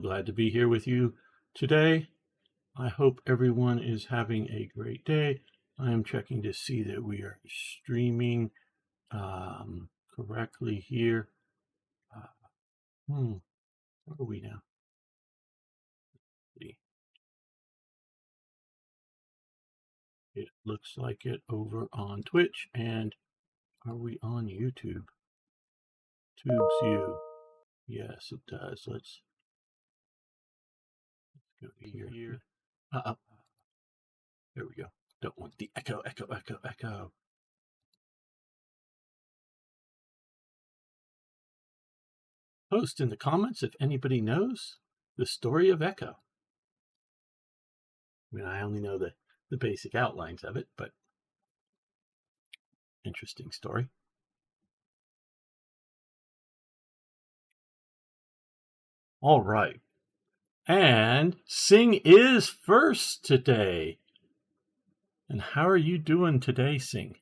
Glad to be here with you today. I hope everyone is having a great day. I am checking to see that we are streaming correctly here. Where are we now? It looks like it over on Twitch. And are we on YouTube? Tubes you. Yes, it does. Let's go here. There we go. Don't want the echo. Post in the comments if anybody knows the story of Echo. I mean, I only know the basic outlines of it, but interesting story. All right. And Sing is first today. And how are you doing today, Sing?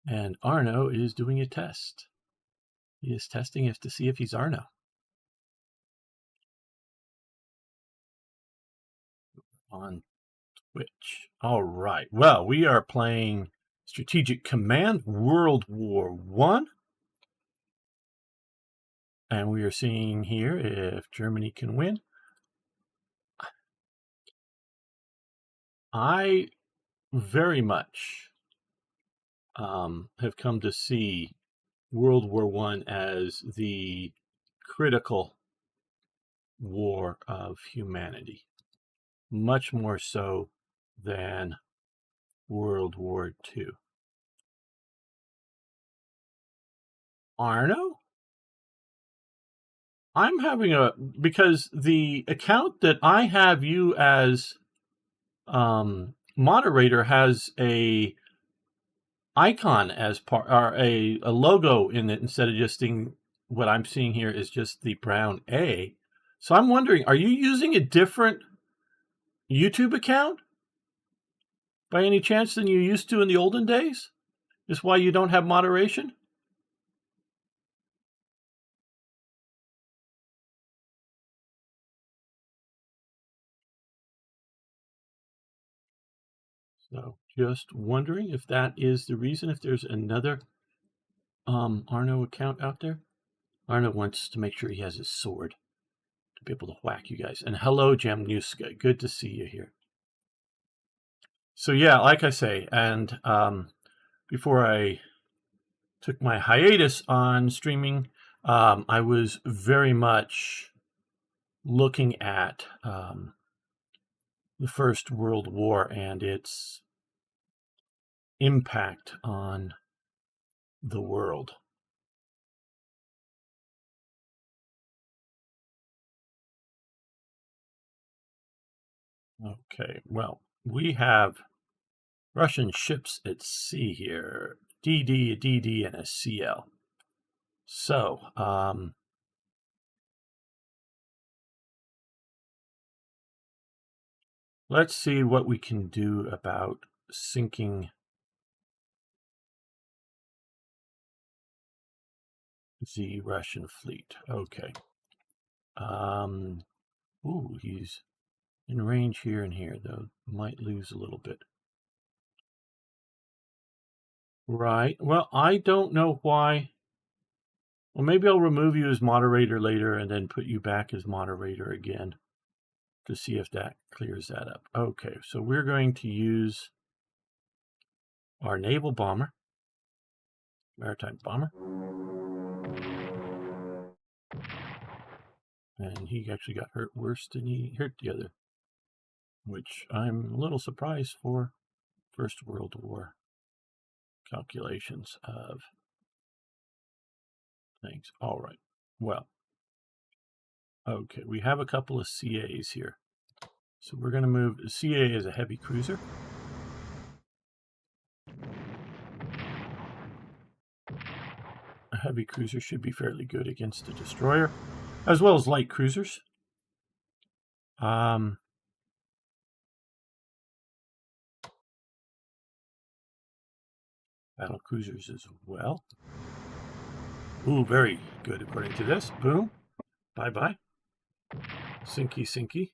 And Arno is doing a test. He is testing if to see if he's Arno. On Twitch. All right. Well, we are playing Strategic Command World War I. And we are seeing here if Germany can win. I very much have come to see World War I as the critical war of humanity, much more so than World War II. Arno? I'm having because the account that I have you as moderator has a icon as part, or a logo in it, instead of just what I'm seeing here is just the brown A. So I'm wondering, are you using a different YouTube account by any chance than you used to in the olden days? Is why you don't have moderation? So just wondering if that is the reason, if there's another Arno account out there. Arno wants to make sure he has his sword to be able to whack you guys. And hello, Jamnuska. Good to see you here. So yeah, like I say, and before I took my hiatus on streaming, I was very much looking at the First World War and its impact on the world. Okay, well, we have Russian ships at sea here, DD, a DD, and a CL. So, let's see what we can do about sinking the Russian fleet. Okay. Ooh, he's in range here and here, though. Might lose a little bit. Right. Well, I don't know why. Well, maybe I'll remove you as moderator later and then put you back as moderator again to see if that clears that up. Okay, so we're going to use our naval bomber, maritime bomber. And he actually got hurt worse than he hurt the other, which I'm a little surprised for First World War calculations of things. All right. Well, okay, we have a couple of CAs here. So we're going to move. CA is a heavy cruiser. A heavy cruiser should be fairly good against a destroyer, as well as light cruisers. battle cruisers as well. Ooh, very good according to this. Boom. Bye-bye. Sinky, sinky.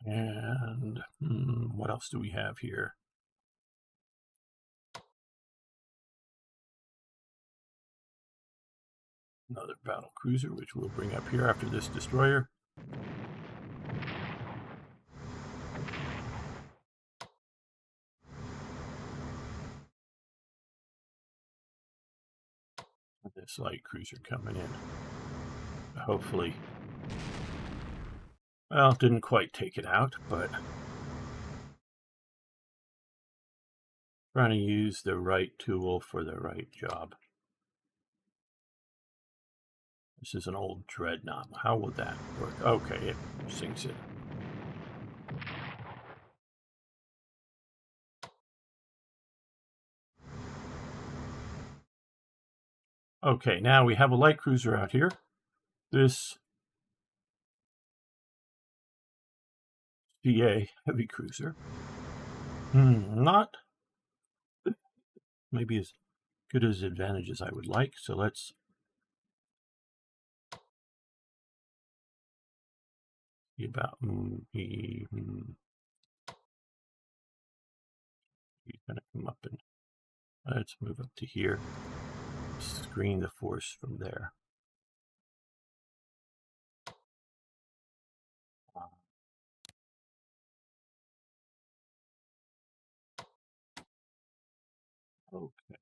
And what else do we have here? Another battle cruiser, which we'll bring up here after this destroyer. This light cruiser coming in. Hopefully. Well, didn't quite take it out, but trying to use the right tool for the right job. This is an old dreadnought. How would that work? Okay, it sinks it. Okay, now we have a light cruiser out here. This GA heavy cruiser. Not maybe as good as advantage as I would like. So let's see about he's gonna come up and let's move up to here. Screen the force from there. Okay.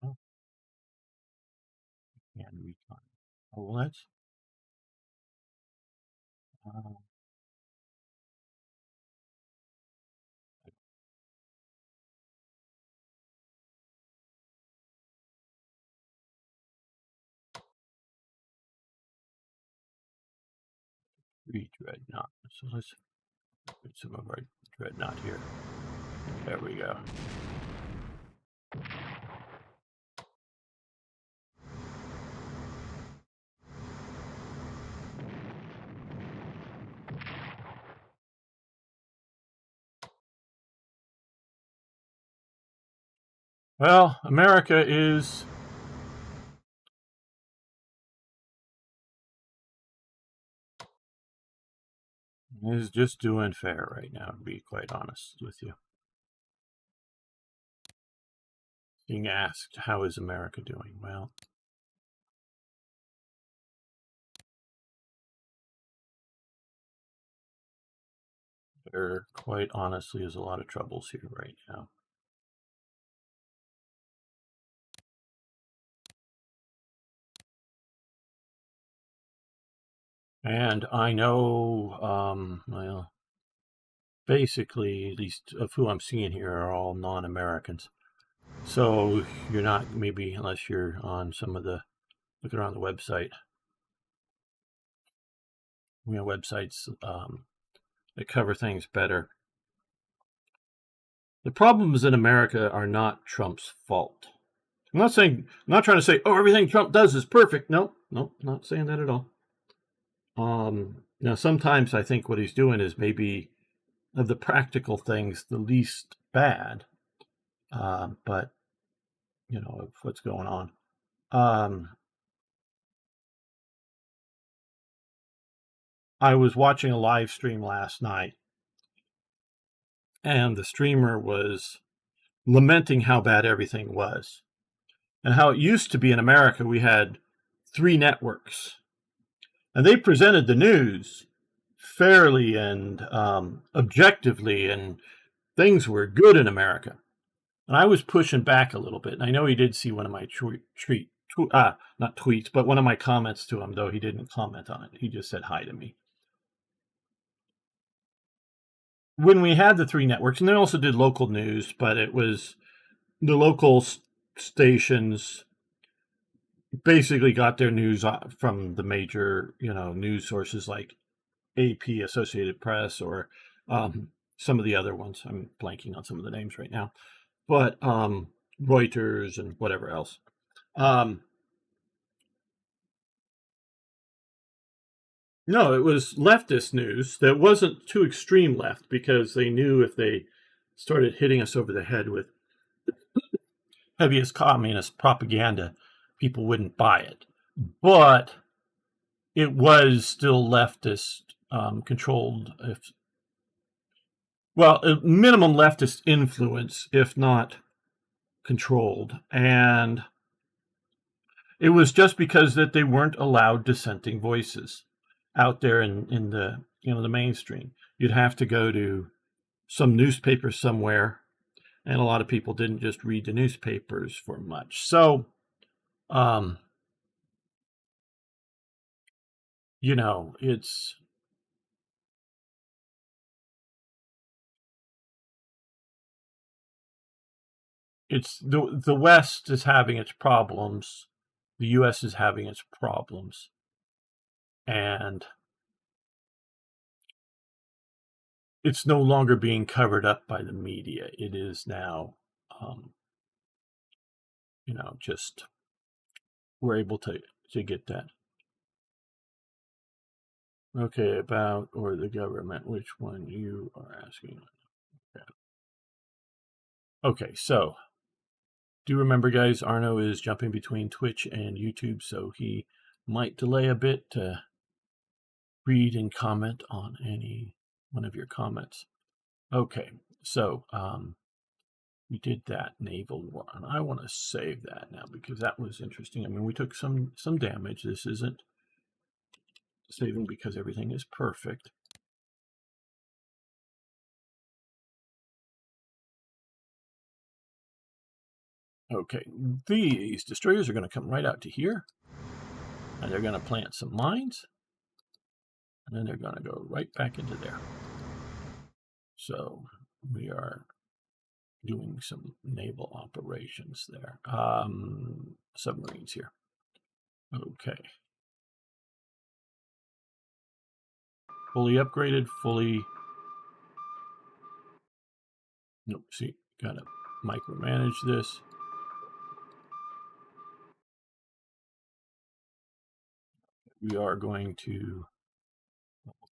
Oh, and recon. Oh, well, that's three dreadnought. So let's put some of our dreadnought here. There we go. Well, America is just doing fair right now, to be quite honest with you. Being asked, how is America doing? Well, there quite honestly is a lot of troubles here right now. And I know, well, basically, at least of who I'm seeing here are all non-Americans. So you're not, maybe, unless you're on some of the, looking around the website, websites that cover things better. The problems in America are not Trump's fault. I'm not trying to say, oh, everything Trump does is perfect. No, not saying that at all. Now, sometimes I think what he's doing is maybe of the practical things the least bad, but of what's going on. I was watching a live stream last night, and the streamer was lamenting how bad everything was, and how it used to be in America. We had 3 networks, and they presented the news fairly and objectively, and things were good in America. And I was pushing back a little bit. And I know he did see one of my not tweets, but one of my comments to him, though he didn't comment on it. He just said hi to me. When we had the 3 networks, and they also did local news, but it was the local stations basically got their news from the major, news sources like AP, Associated Press, or some of the other ones. I'm blanking on some of the names right now, but Reuters and whatever else. No, it was leftist news that wasn't too extreme left, because they knew if they started hitting us over the head with heaviest communist propaganda, people wouldn't buy it. But it was still leftist controlled, minimum leftist influence, if not controlled. And it was just because that they weren't allowed dissenting voices out there in the the mainstream. You'd have to go to some newspaper somewhere, and a lot of people didn't just read the newspapers for much. So, it's the West is having its problems, the U.S. is having its problems, and it's no longer being covered up by the media. It is now, just we're able to get that. Okay, about or the government, which one you are asking? Okay, so do remember, guys, Arno is jumping between Twitch and YouTube, so he might delay a bit to read and comment on any one of your comments. Okay, so we did that naval war, and I want to save that now because that was interesting. I mean, we took some damage. This isn't saving because everything is perfect. Okay, these destroyers are going to come right out to here, and they're going to plant some mines, and then they're going to go right back into there. So we are doing some naval operations there. Submarines here. Okay. Fully upgraded, nope, see, gotta micromanage this. We are going to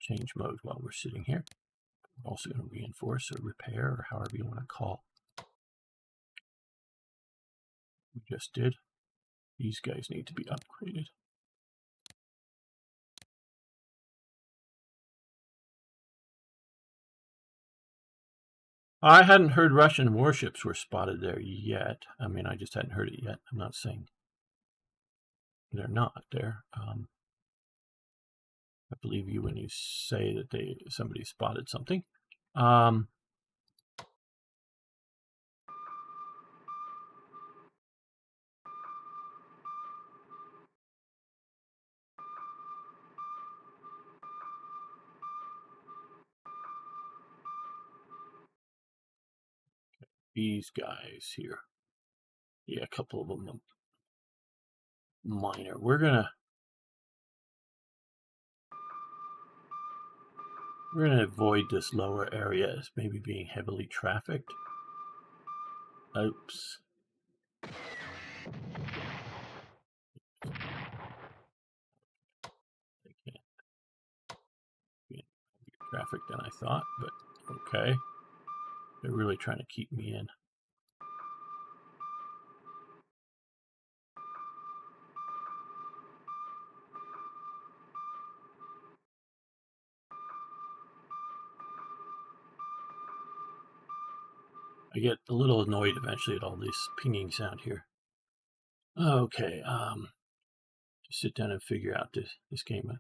change mode while we're sitting here. We're also going to reinforce or repair, or however you want to call. We just did. These guys need to be upgraded. I hadn't heard Russian warships were spotted there yet. I mean, I just hadn't heard it yet. I'm not saying they're not there. I believe you when you say that somebody spotted something. These guys here. Yeah, a couple of them minor. We're gonna avoid this lower area as maybe being heavily trafficked. Oops. They can't be trafficked than I thought, but okay. They're really trying to keep me in. I get a little annoyed eventually at all this pinging sound here. Okay, just sit down and figure out this game. I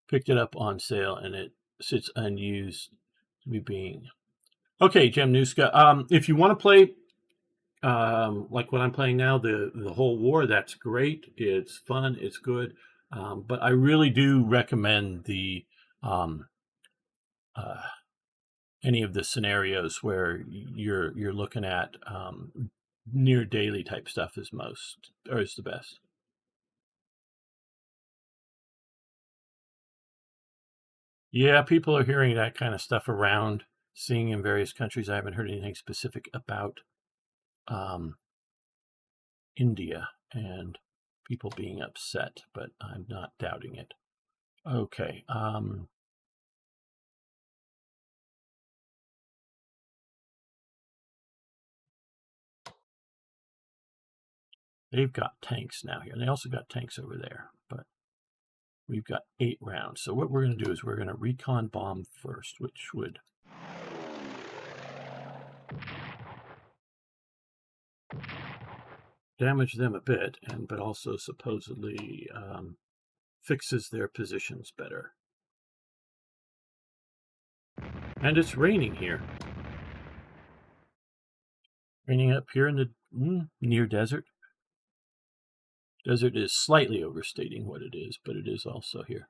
picked it up on sale and it sits unused to be being. Okay, Jamnuska. If you want to play like what I'm playing now, the whole war, that's great. It's fun. It's good. But I really do recommend the any of the scenarios where you're looking at near daily type stuff is the best. Yeah, people are hearing that kind of stuff around, seeing in various countries. I haven't heard anything specific about India and people being upset, but I'm not doubting it. Okay. They've got tanks now here. They also got tanks over there, but we've got 8 rounds. So what we're going to do is we're going to recon bomb first, which would damage them a bit, but also supposedly fixes their positions better. And it's raining here. Raining up here in the near desert. Desert is slightly overstating what it is, but it is also here.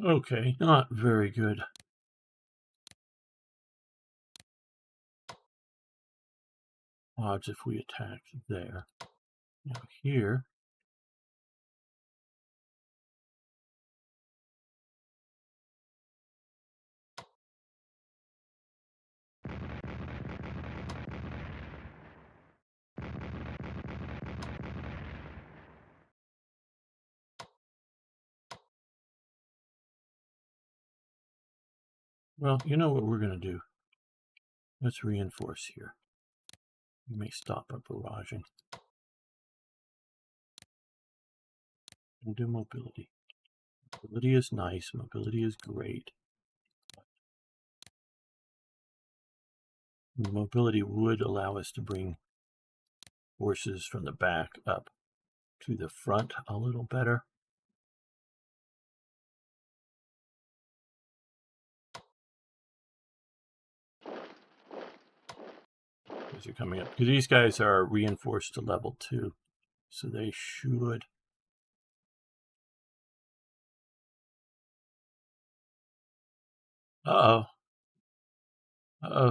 Okay, not very good. Odds if we attack there. Now here. Well, you know what we're going to do? Let's reinforce here. We may stop our barraging. And do mobility. Mobility is nice. Mobility is great. Mobility would allow us to bring forces from the back up to the front a little better. As you're coming up, because these guys are reinforced to level 2, so they should.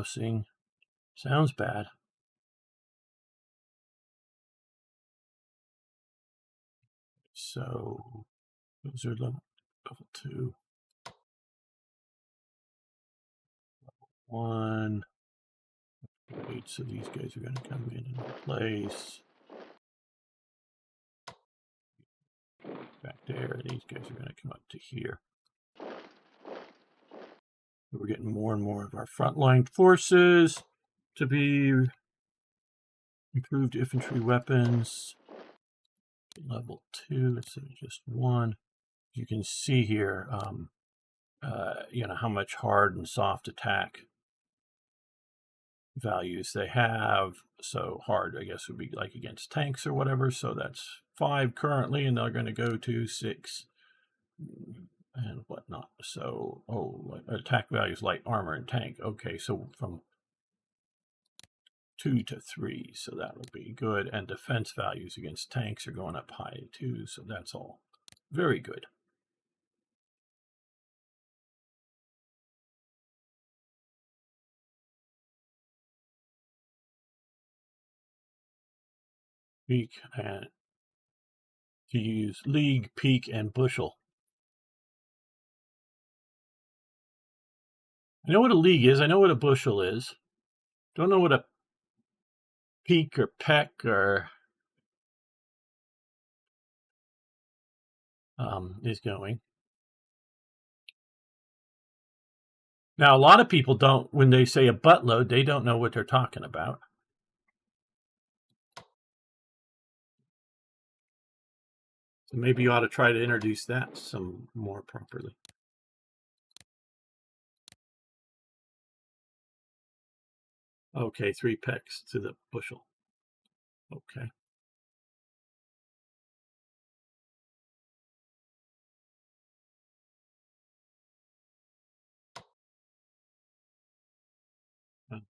Seeing. Sounds bad. So those are level 2. 1. Wait, so these guys are going to come in and replace. Back there, these guys are going to come up to here. We're getting more and more of our frontline forces to be improved infantry weapons. Level 2 instead of just 1. You can see here, how much hard and soft attack values they have. So hard, I guess, would be like against tanks or whatever. So that's 5 currently, and they're going to go to 6 and whatnot. So, attack values light armor and tank. Okay, so from 2 to 3, so that would be good. And defense values against tanks are going up high too, so that's all very good. Peak and to use league, peak, and bushel. I know what a league is. I know what a bushel is. Don't know what a peak or peck or is going. Now, a lot of people don't, when they say a buttload, they don't know what they're talking about. So maybe you ought to try to introduce that some more properly. Okay, 3 pecks to the bushel. Okay.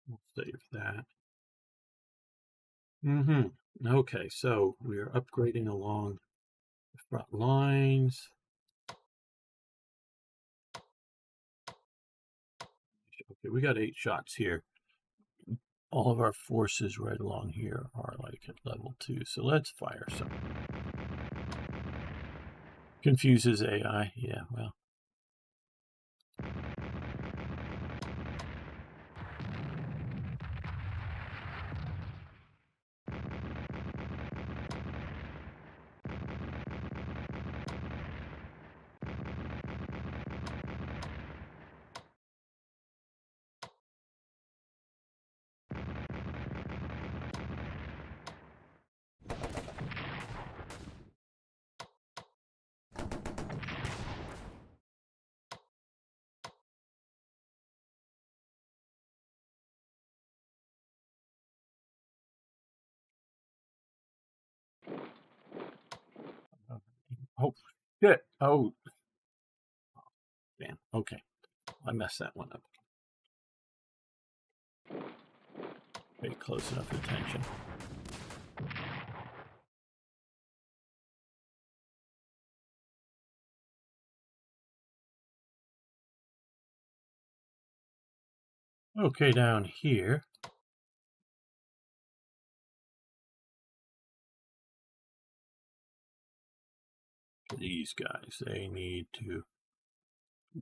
We'll save that. Okay, so we're upgrading along the front lines. Okay, we got 8 shots here. All of our forces right along here are like at level 2. So let's fire some. Confuses AI. Yeah, well. Oh, shit. Oh, damn. Okay. I messed that one up. Pay close enough attention. Okay, down here. These guys, they need to be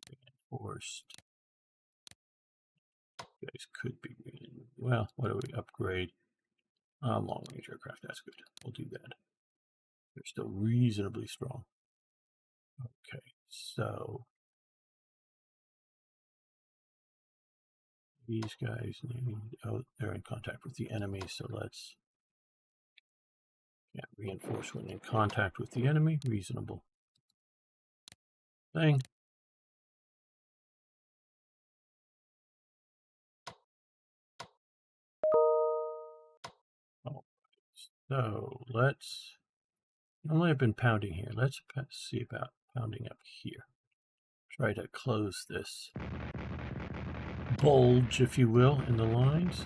reinforced. You guys could be, well, what do we upgrade? Long range aircraft, that's good. We'll do that. They're still reasonably strong. Okay, so these guys need, oh, they're in contact with the enemy, so let's reinforce when in contact with the enemy. Reasonable thing. Oh, so let's, normally I've been pounding here. Let's see about pounding up here. Try to close this bulge, if you will, in the lines.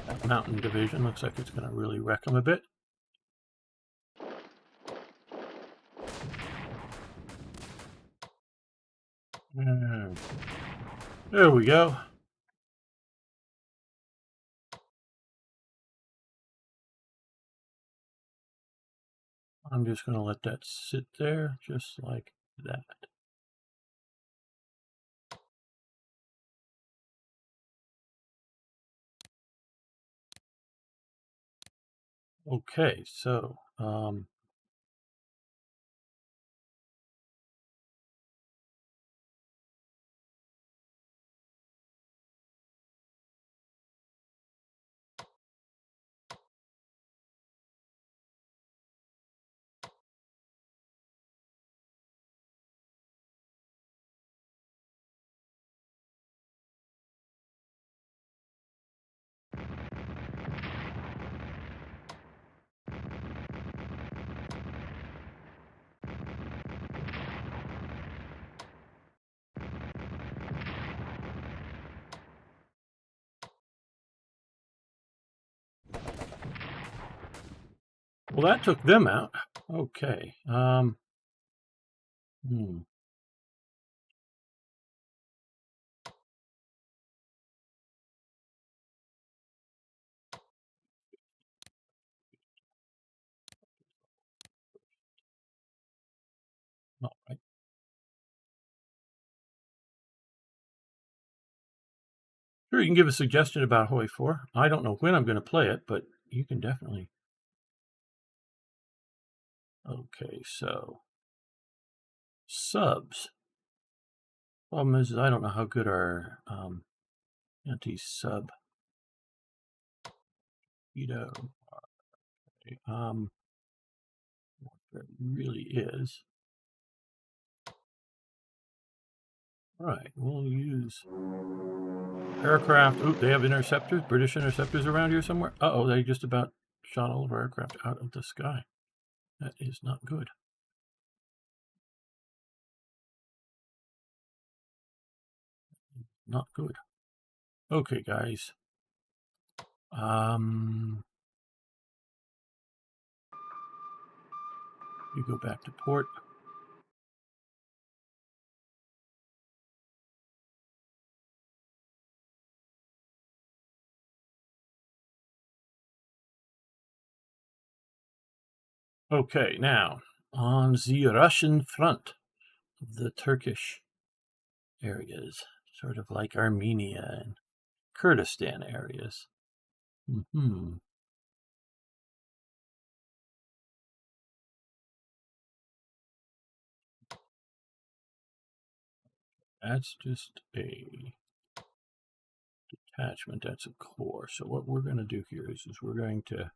That mountain division looks like it's going to really wreck them a bit. There we go. I'm just going to let that sit there just like that. Okay, so well, that took them out. Okay. All right. Sure, you can give a suggestion about Hoi 4. I don't know when I'm going to play it, but you can definitely. Okay, so subs. Problem is I don't know how good our anti-sub veto what it really is. All right, we'll use aircraft. Oop, they have interceptors, British interceptors around here somewhere. Uh-oh, they just about shot all of our aircraft out of the sky. That is not good. Not good. Okay, guys. You go back to port. Okay, now on the Russian front of the Turkish areas, sort of like Armenia and Kurdistan areas. That's just a detachment. That's a core. So what we're going to do here is we're going to,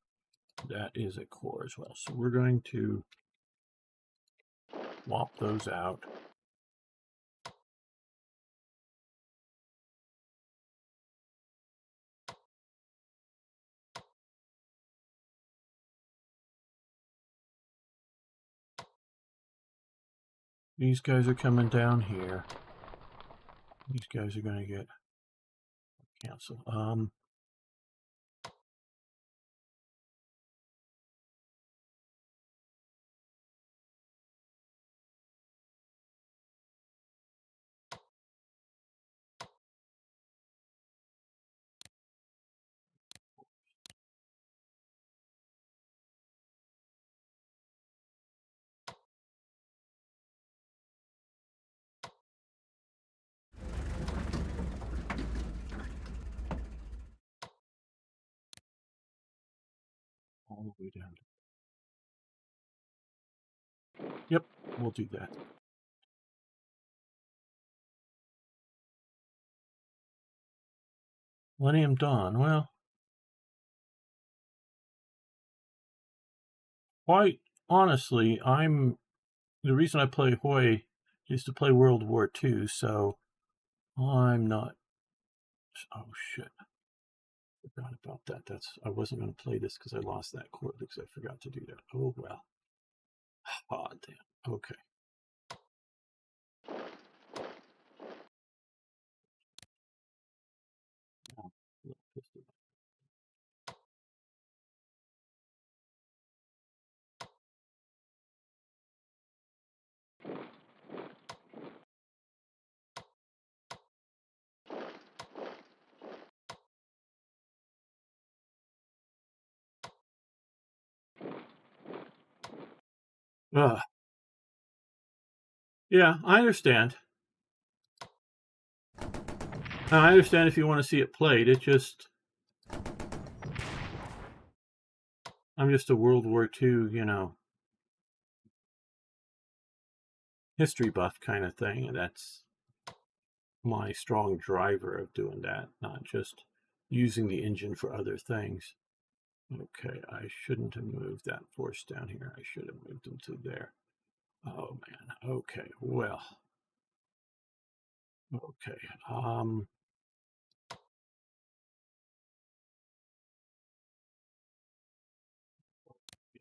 that is a core as well. So we're going to swap those out. These guys are coming down here. These guys are going to get canceled. All the way down. Yep, we'll do that. Millennium Dawn. Well, quite honestly, the reason I play Hoi is to play World War II, so I'm not. Oh shit! Forgot about that. I wasn't going to play this because I lost that chord because I forgot to do that. Oh well. Oh damn. Okay. Yeah, I understand. I understand if you want to see it played. It just, I'm just a World War II, history buff kind of thing, and that's my strong driver of doing that, not just using the engine for other things. Okay, I shouldn't have moved that force down here. I should have moved them to there. Oh man. Okay. Well. Okay.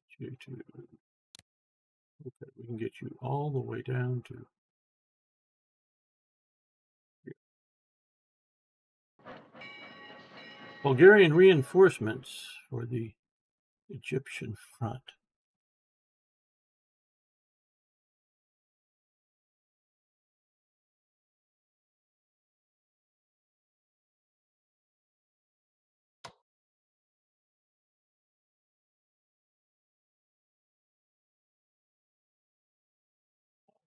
Get you to. Okay, we can get you all the way down to here. Bulgarian reinforcements for the Egyptian front.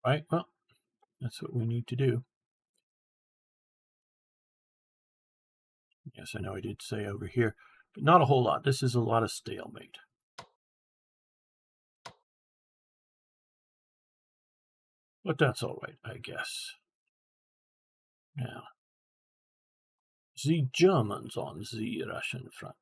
Right. Well, that's what we need to do. Yes, I know I did say over here, but not a whole lot. This is a lot of stalemate. But that's all right, I guess. Now, the Germans on the Russian front.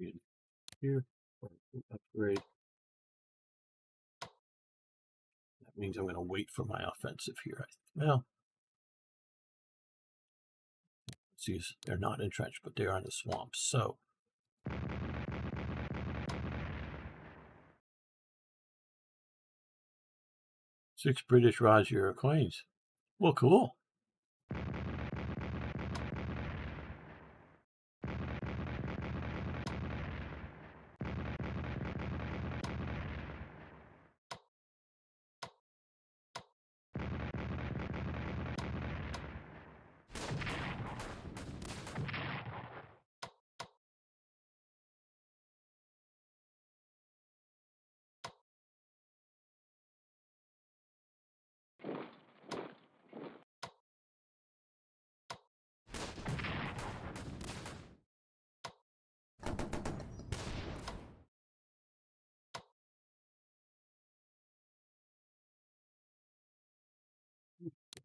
In here, upgrade. That means I'm going to wait for my offensive here. Well, see, they're not entrenched, but they are in the swamp. So, six British Rajir coins. Well, cool.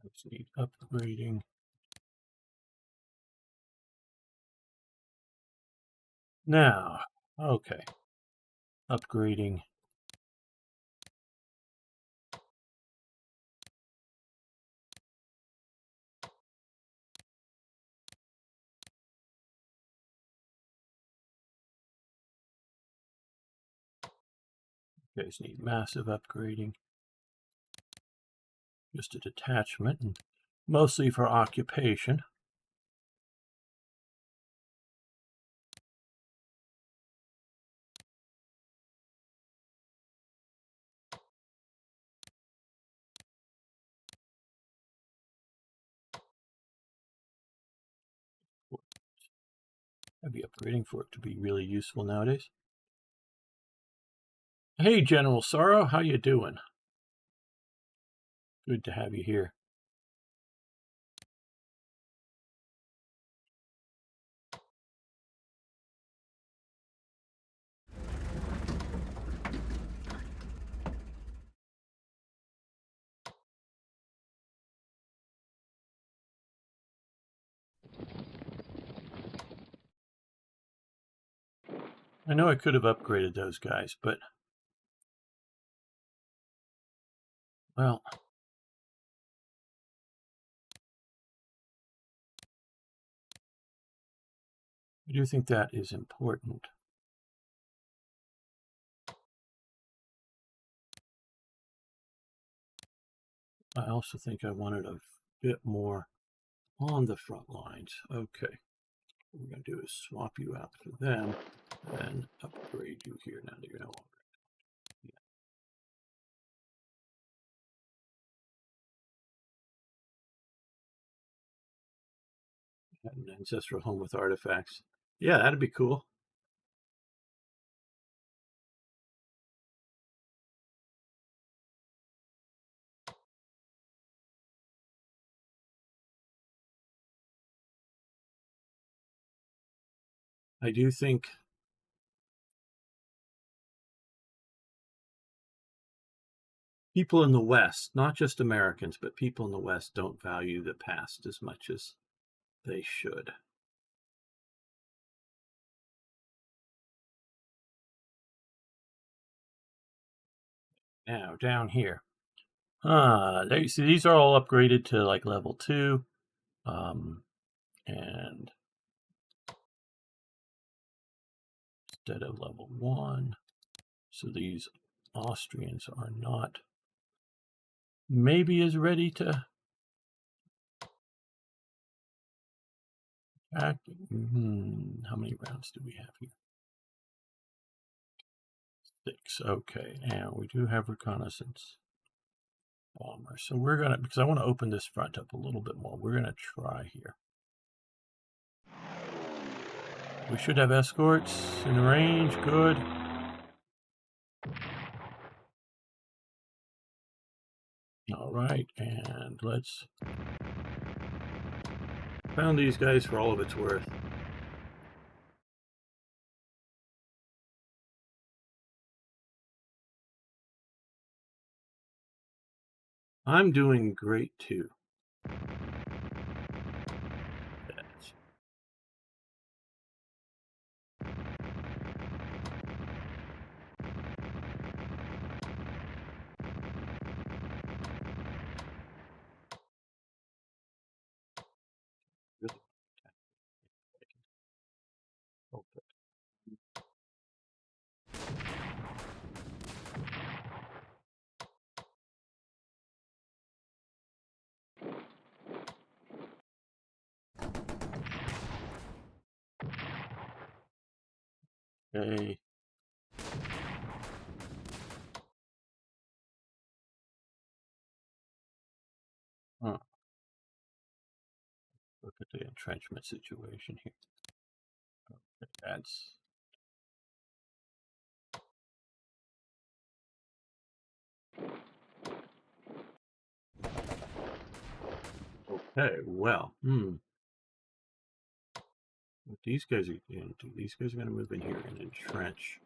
Let's need upgrading. Now, okay. Upgrading. You guys need massive upgrading. Just a detachment, and mostly for occupation. I'd be upgrading for it to be really useful nowadays. Hey, General Sorrow, how you doing? Good to have you here. I know I could have upgraded those guys, but, well, I do think that is important. I also think I wanted a bit more on the front lines. Okay. What we're going to do is swap you out for them and upgrade you here now that you're no longer. Yeah. An ancestral home with artifacts. Yeah, that'd be cool. I do think people in the West, not just Americans, but people in the West don't value the past as much as they should. Now, down here. See, these are all upgraded to like level 2. And instead of level 1. So these Austrians are not maybe as ready to act. How many rounds do we have here? 6. Okay, and we do have reconnaissance bomber. So we're gonna, because I want to open this front up a little bit more, we're gonna try here. We should have escorts in range. Good. All right, and let's pound these guys for all of it's worth. I'm doing great too. Okay. Huh. Look at the entrenchment situation here. That's okay. Well, what these guys are going to do, these guys are going to move in here and entrench.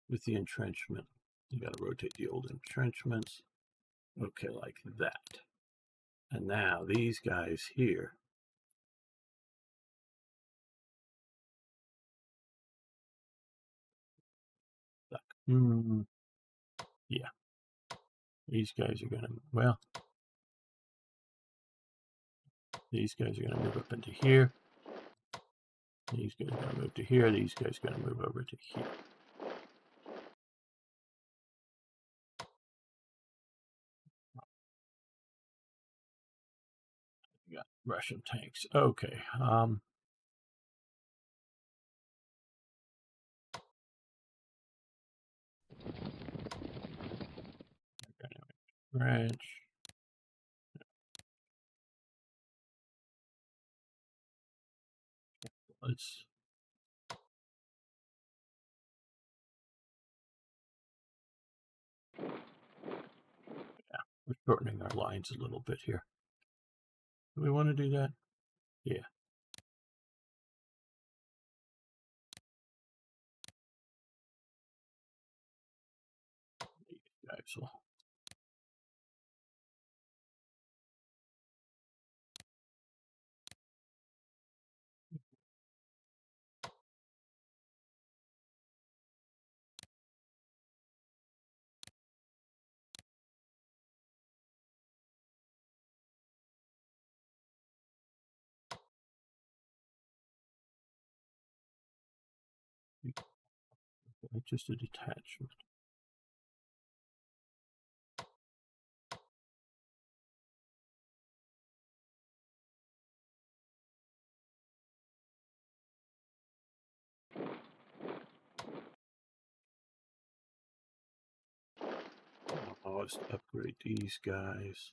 With the entrenchment, you got to rotate the old entrenchments. Okay, like that. And now these guys here. Like, yeah. These guys are going to, well, these guys are going to move up into here. These guys are going to move to here. These guys are going to move over to here. We got Russian tanks. Okay. French. Let's. Yeah, we're shortening our lines a little bit here. Do we want to do that? Yeah. These guys will. Just a detachment. Let's upgrade these guys.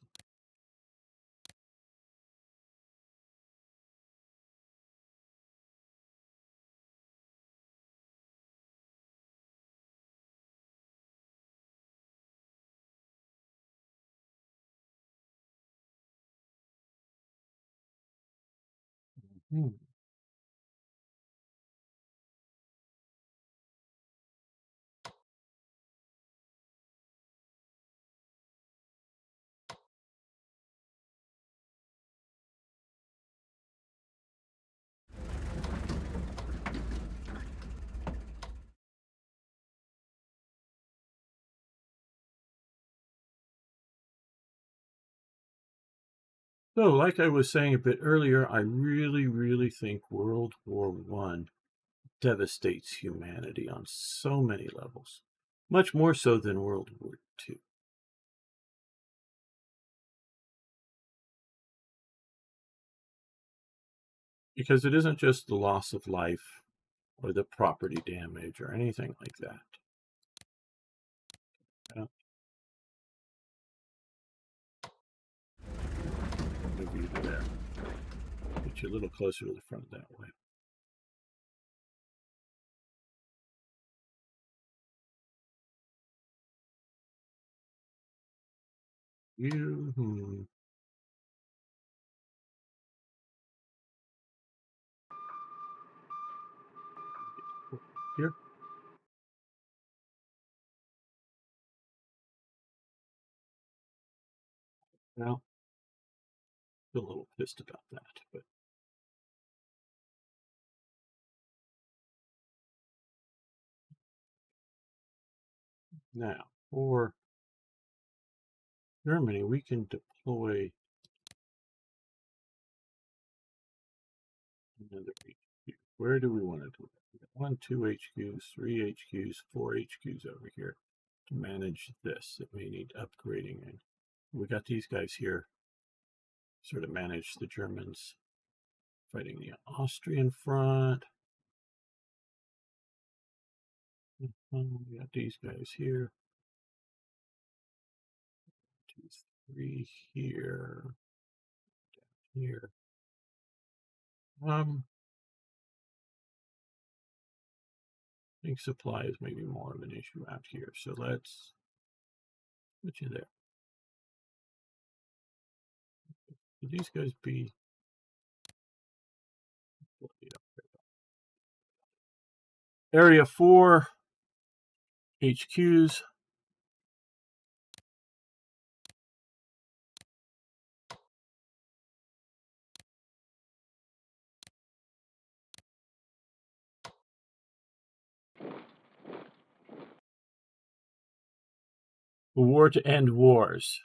So, like I was saying a bit earlier, I really think World War I devastates humanity on so many levels, much more so than World War II. Because it isn't just the loss of life or the property damage or anything like that. Move you to there. Get you a little closer to the front that way. You. Here. Well, feel a little pissed about that, but now for Germany, we can deploy another HQ. Where do we want to do it? We got 1, 2 HQs, 3 HQs, 4 HQs over here to manage this that we need upgrading. And we got these guys here sort of manage the Germans fighting the Austrian front. We got these guys here. 2, 3 here. Here. I think supply is maybe more of an issue out here. So let's put you there. Could these guys be Area 4 HQs? A war to end wars.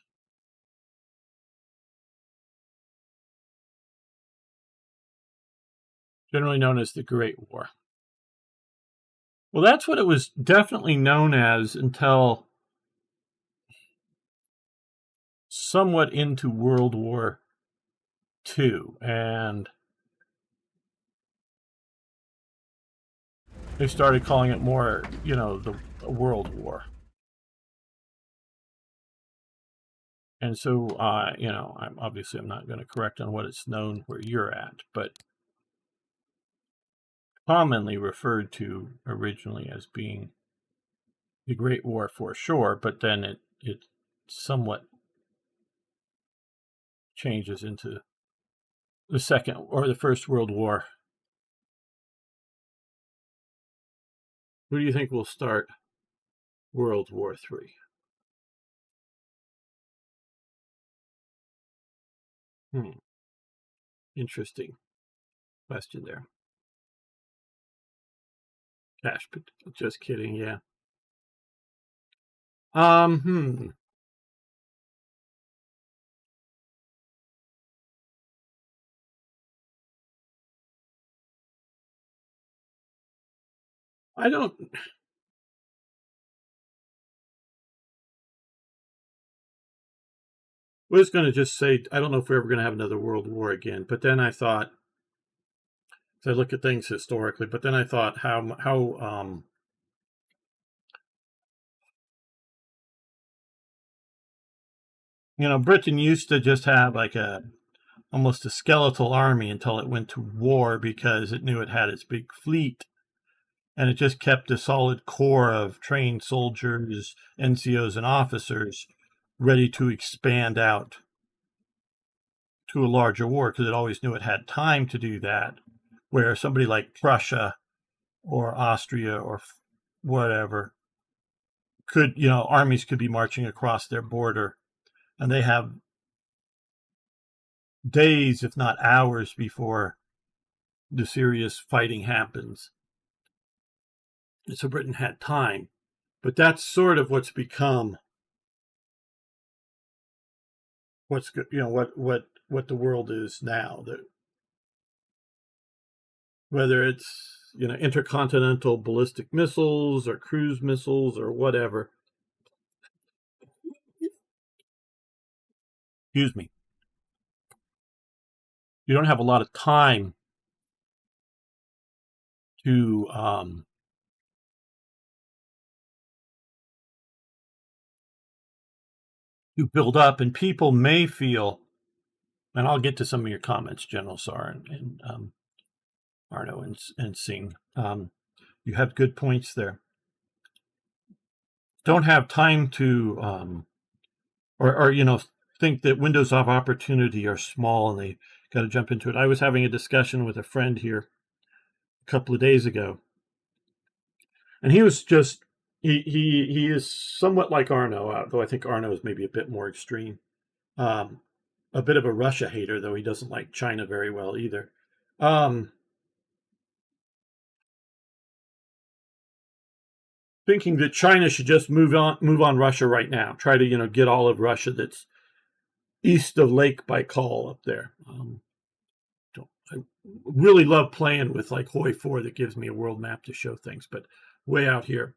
Generally known as the Great War. Well, that's what it was definitely known as until somewhat into World War II. And they started calling it more, the World War. And so, I'm not going to correct on what it's known where you're at, but commonly referred to originally as being the Great War for sure, but then it somewhat changes into the Second or the First World War. Who do you think will start World War III? Interesting question there. Cash, but just kidding, yeah. I was going to just say, I don't know if we're ever going to have another World War again, but then I thought, so I look at things historically, but then I thought how Britain used to just have like almost a skeletal army until it went to war because it knew it had its big fleet, and it just kept a solid core of trained soldiers, NCOs, and officers ready to expand out to a larger war because it always knew it had time to do that, where somebody like Prussia or Austria or whatever could, armies could be marching across their border, and they have days, if not hours, before the serious fighting happens. And so Britain had time, but that's sort of what's become what the world is now. That whether it's intercontinental ballistic missiles or cruise missiles or whatever. Excuse me. You don't have a lot of time to build up, and people may feel, and I'll get to some of your comments, General Sar and Arno and Singh. You have good points there. Don't have time to, or think that windows of opportunity are small and they got to jump into it. I was having a discussion with a friend here a couple of days ago, and he was just he is somewhat like Arno, though I think Arno is maybe a bit more extreme. A bit of a Russia hater, though he doesn't like China very well either. Thinking that China should just move on Russia right now. Try to get all of Russia that's east of Lake Baikal up there. I really love playing with like Hoi 4 that gives me a world map to show things, but way out here.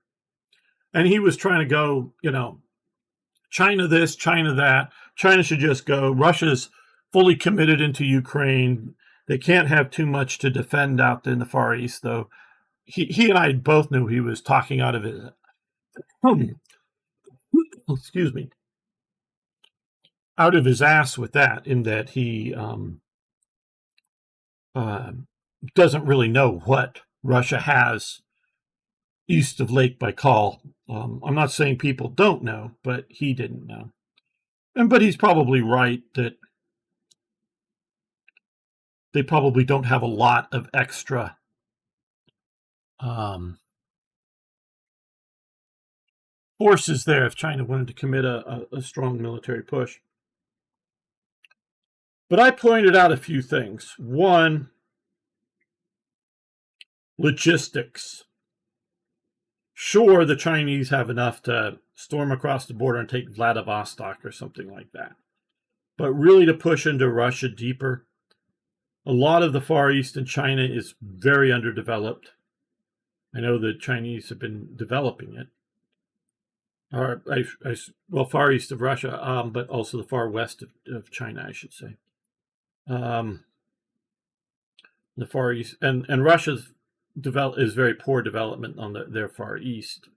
And he was trying to go, China this, China that. China should just go. Russia's fully committed into Ukraine. They can't have too much to defend out in the Far East, though. he and I both knew he was talking out of his excuse me, out of his ass with that, in that he uh, doesn't really know what Russia has east of Lake Baikal. I'm not saying people don't know, but he didn't know. But he's probably right that they probably don't have a lot of extra forces there if China wanted to commit a strong military push. But I pointed out a few things. One, logistics. Sure, the Chinese have enough to storm across the border and take Vladivostok or something like that. But really, to push into Russia deeper, a lot of the Far East in China is very underdeveloped. I know the Chinese have been developing it. Or, Far east of Russia, but also the far west of China, I should say. The Far East, and Russia's is very poor development on their Far East.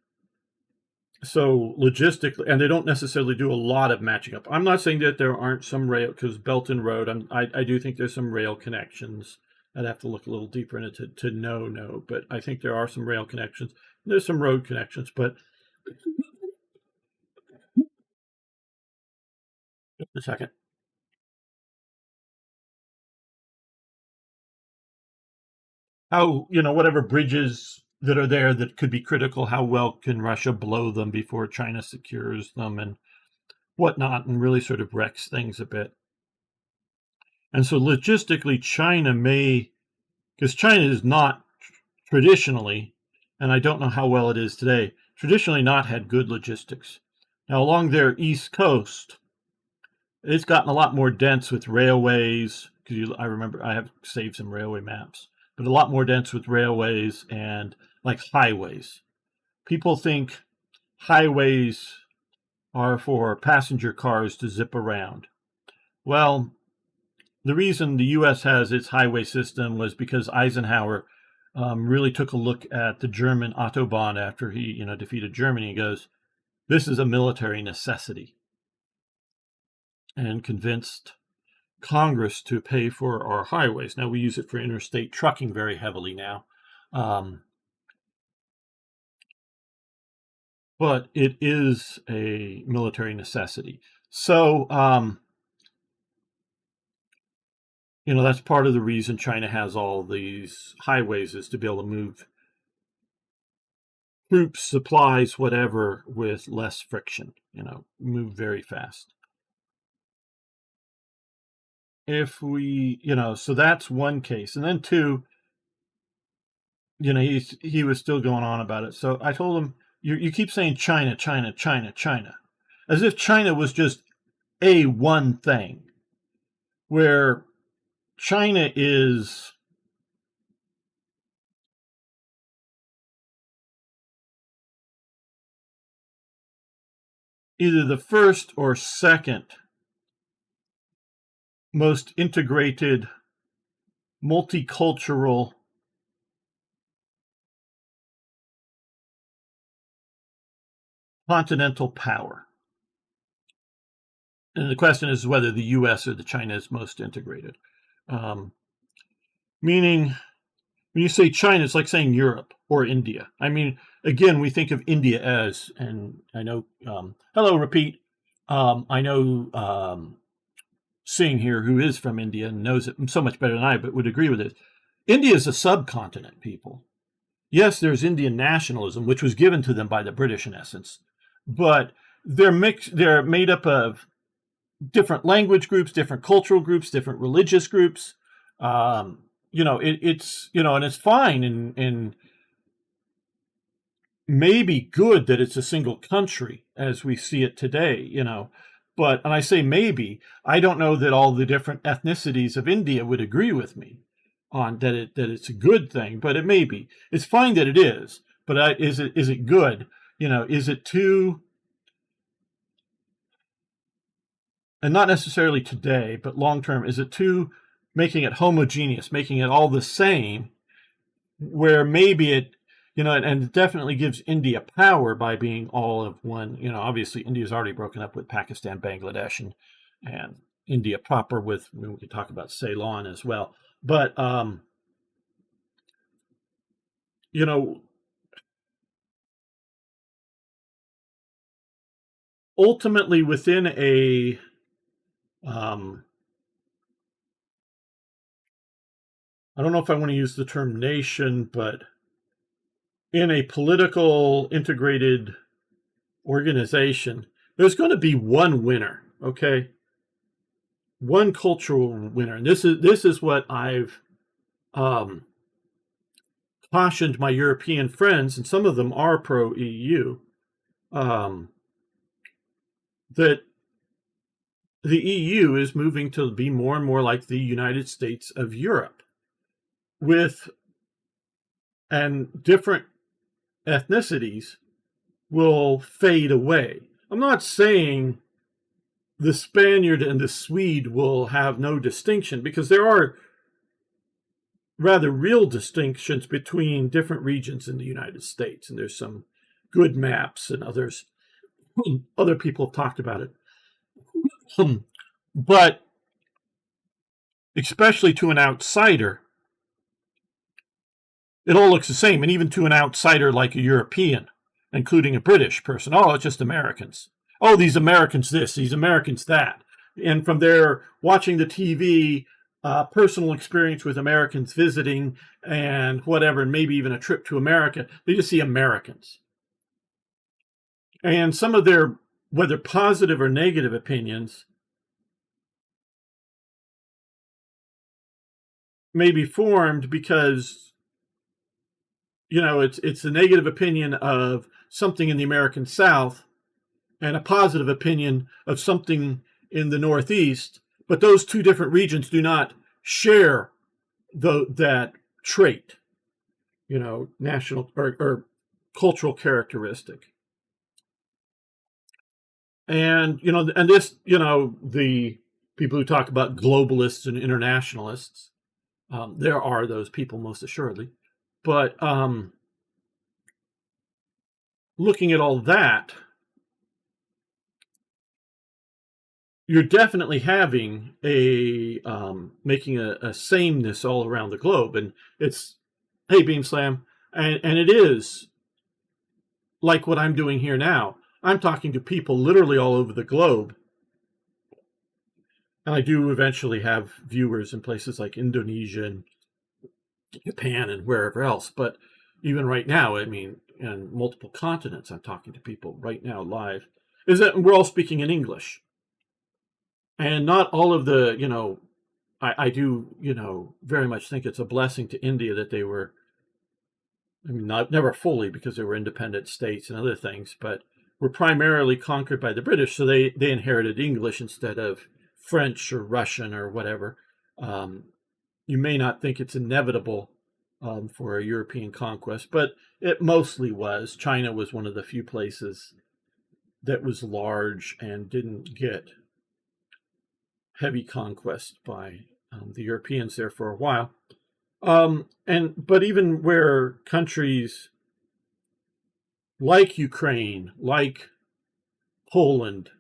So logistically, and they don't necessarily do a lot of matching up. I'm not saying that there aren't some rail, because Belt and Road, I do think there's some rail connections. I'd have to look a little deeper into it to know, but I think there are some rail connections. There's some road connections, but just a second. How, whatever bridges that are there that could be critical, how well can Russia blow them before China secures them and whatnot, and really sort of wrecks things a bit. And so logistically, China may, because China is not traditionally, and I don't know how well it is today, traditionally not had good logistics. Now, along their east coast, it's gotten a lot more dense with railways, because I remember I have saved some railway maps, but a lot more dense with railways and like highways. People think highways are for passenger cars to zip around. Well, the reason the U.S. has its highway system was because Eisenhower really took a look at the German Autobahn after he, defeated Germany. He goes, "This is a military necessity," and convinced Congress to pay for our highways. Now, we use it for interstate trucking very heavily now. But it is a military necessity. So, that's part of the reason China has all these highways, is to be able to move troops, supplies, whatever, with less friction, move very fast. If we, so that's one case. And then two, he was still going on about it. So I told him, you keep saying China, China, China, China, as if China was just a one thing, where China is either the first or second most integrated, multicultural continental power. And the question is whether the U.S. or the China is most integrated. Meaning, when you say China, it's like saying Europe or India. I mean, again, we think of India as, and I know, hello, repeat. I know Singh here, who is from India and knows it so much better than I, but would agree with it. India is a subcontinent, people. Yes, there's Indian nationalism, which was given to them by the British in essence, but they're made up of different language groups, different cultural groups, different religious groups. It's and it's fine and maybe good that it's a single country as we see it today, But, and I say maybe, I don't know that all the different ethnicities of India would agree with me on that it's a good thing, but it may be. It's fine that it is, but is it good? Is it too, and not necessarily today, but long term, is it making it homogeneous, making it all the same, where maybe and it definitely gives India power by being all of one. Obviously India's already broken up with Pakistan, Bangladesh, and India proper with, we could talk about Ceylon as well. But, you know, ultimately within a, I don't know if I want to use the term nation, but in a political integrated organization, there's going to be one winner, okay? One cultural winner. And this is what I've cautioned my European friends, and some of them are pro EU, that the EU is moving to be more and more like the United States of Europe, with and different ethnicities will fade away. I'm not saying the Spaniard and the Swede will have no distinction, because there are rather real distinctions between different regions in the United States, and there's some good maps, and other people have talked about it. But especially to an outsider, it all looks the same. And even to an outsider like a European, including a British person, oh, it's just Americans. Oh, these Americans this, these Americans that. And from there, watching the TV, personal experience with Americans visiting and whatever, and maybe even a trip to America, they just see Americans. And some of their, whether positive or negative opinions, may be formed because, it's a negative opinion of something in the American South and a positive opinion of something in the Northeast, but those two different regions do not share that trait, national or cultural characteristic. And, and this, the people who talk about globalists and internationalists, there are those people most assuredly. But looking at all that, you're definitely having making a sameness all around the globe. And it's, hey, Beam Slam, and it is like what I'm doing here now. I'm talking to people literally all over the globe. And I do eventually have viewers in places like Indonesia and Japan and wherever else. But even right now, in multiple continents, I'm talking to people right now live. Is that we're all speaking in English. And not all of the, I do, very much think it's a blessing to India that they were, not never fully, because they were independent states and other things, but were primarily conquered by the British. So they inherited English instead of French or Russian or whatever. You may not think it's inevitable for a European conquest, but it mostly was. China was one of the few places that was large and didn't get heavy conquest by the Europeans there for a while. But even where countries like Ukraine, like Poland,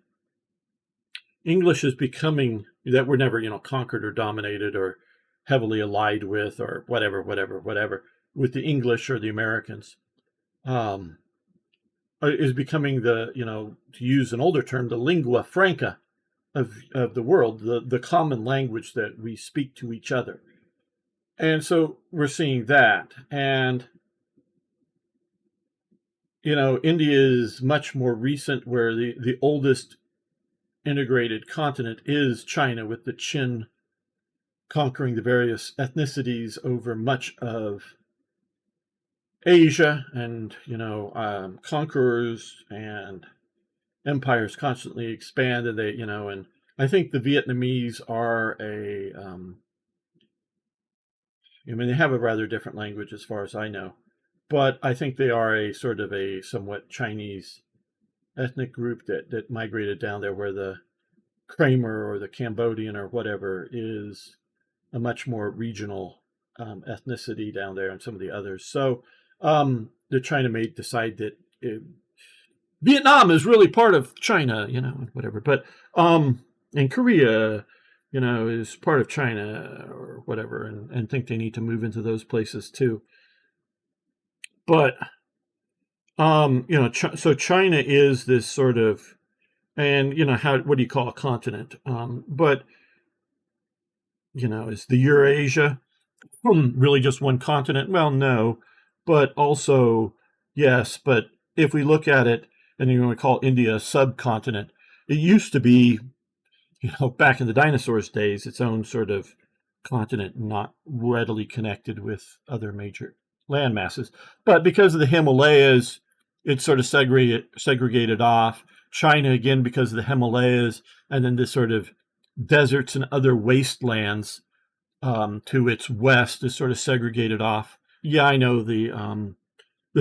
English is becoming, that were never, conquered or dominated or heavily allied with or whatever, with the English or the Americans, is becoming the, to use an older term, the lingua franca of the world, the common language that we speak to each other. And so we're seeing that. And, India is much more recent, where the oldest integrated continent is China, with the Qin conquering the various ethnicities over much of Asia, and, conquerors and empires constantly expand, and they, and I think the Vietnamese are they have a rather different language as far as I know, but I think they are a sort of a somewhat Chinese ethnic group that migrated down there, where the Kramer or the Cambodian or whatever is a much more regional ethnicity down there, and some of the others. So China may decide that Vietnam is really part of China, whatever. But and Korea, is part of China or whatever, and think they need to move into those places too. But so China is this sort of, and what do you call a continent? But is the Eurasia really just one continent? Well, no, but also yes. But if we look at it, and you want to call India a subcontinent, it used to be, back in the dinosaurs' days, its own sort of continent, not readily connected with other major land masses. But because of the Himalayas, it's sort of segregated off. China, again, because of the Himalayas, and then this sort of deserts and other wastelands to its west is sort of segregated off. Yeah, I know the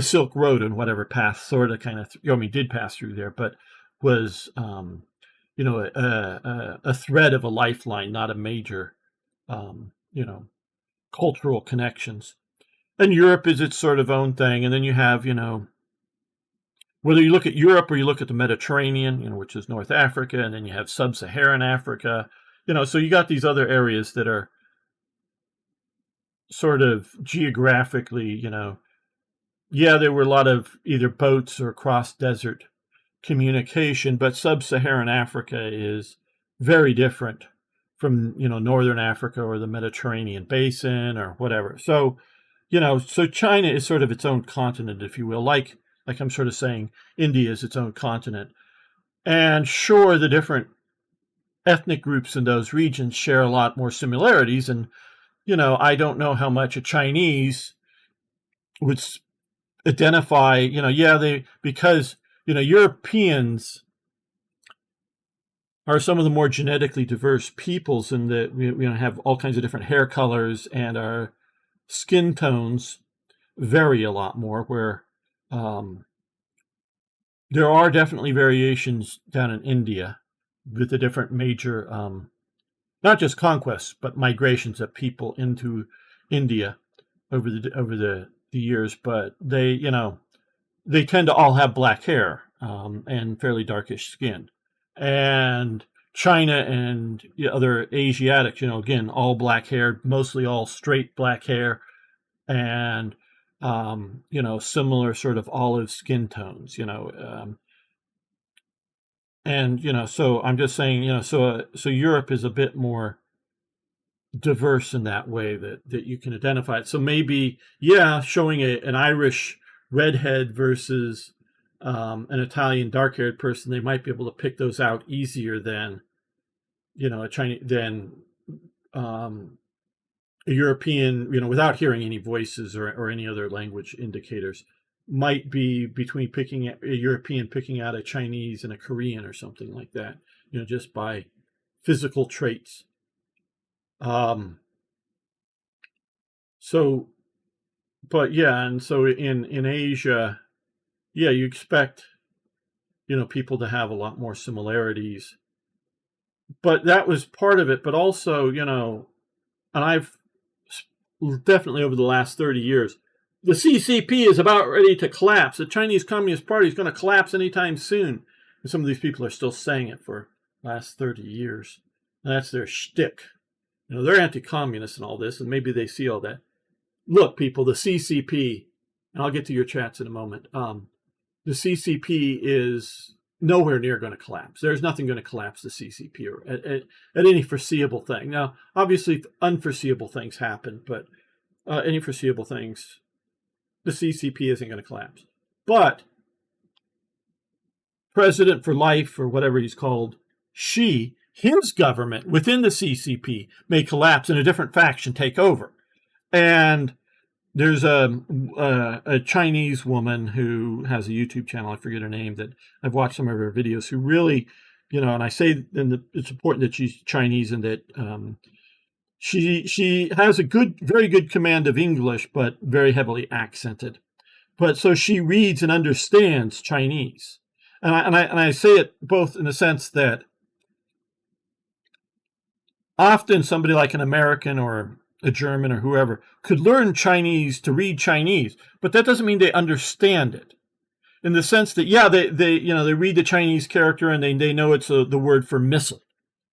Silk Road and whatever path sort of kind of, did pass through there, but was, a thread of a lifeline, not a major, cultural connections. And Europe is its sort of own thing. And then you have, whether you look at Europe or you look at the Mediterranean, which is North Africa, and then you have sub-Saharan Africa, so you got these other areas that are sort of geographically, there were a lot of either boats or cross-desert communication, but sub-Saharan Africa is very different from, Northern Africa or the Mediterranean basin or whatever. So, so China is sort of its own continent, if you will, like I'm sort of saying India is its own continent. And sure, the different ethnic groups in those regions share a lot more similarities. And, I don't know how much a Chinese would identify, because, Europeans are some of the more genetically diverse peoples in that we have all kinds of different hair colors, and our skin tones vary a lot more, where there are definitely variations down in India with the different major, not just conquests, but migrations of people into India over the years. But they tend to all have black hair and fairly darkish skin. And China and other Asiatics, again, all black hair, mostly all straight black hair, and similar sort of olive skin tones, and so I'm just saying, so Europe is a bit more diverse in that way that you can identify it. So maybe, showing an Irish redhead versus an Italian dark-haired person, they might be able to pick those out easier than, a Chinese, than a European, without hearing any voices or any other language indicators, might be between picking a European picking out a Chinese and a Korean or something like that, just by physical traits. So, but and so in Asia, you expect, people to have a lot more similarities. But that was part of it. But also, and I've definitely over the last 30 years, the CCP is about ready to collapse. The Chinese Communist Party is going to collapse anytime soon. And some of these people are still saying it for the last 30 years. And that's their shtick. They're anti-communist and all this, and maybe they see all that. Look, people, the CCP, and I'll get to your chats in a moment. The CCP is nowhere near going to collapse. There's nothing going to collapse the CCP or at any foreseeable thing. Now, obviously, unforeseeable things happen, but any foreseeable things, the CCP isn't going to collapse. But President for Life, or whatever he's called, his government within the CCP may collapse and a different faction take over. And there's a Chinese woman who has a YouTube channel, I forget her name, that I've watched some of her videos, who really, and I say it's important that she's Chinese and that she has a very good command of English, but very heavily accented. But so she reads and understands Chinese. And I say it both in the sense that often somebody like an American or a German or whoever, could learn Chinese to read Chinese, but that doesn't mean they understand it. In the sense that, yeah, they read the Chinese character and they know it's the word for missile,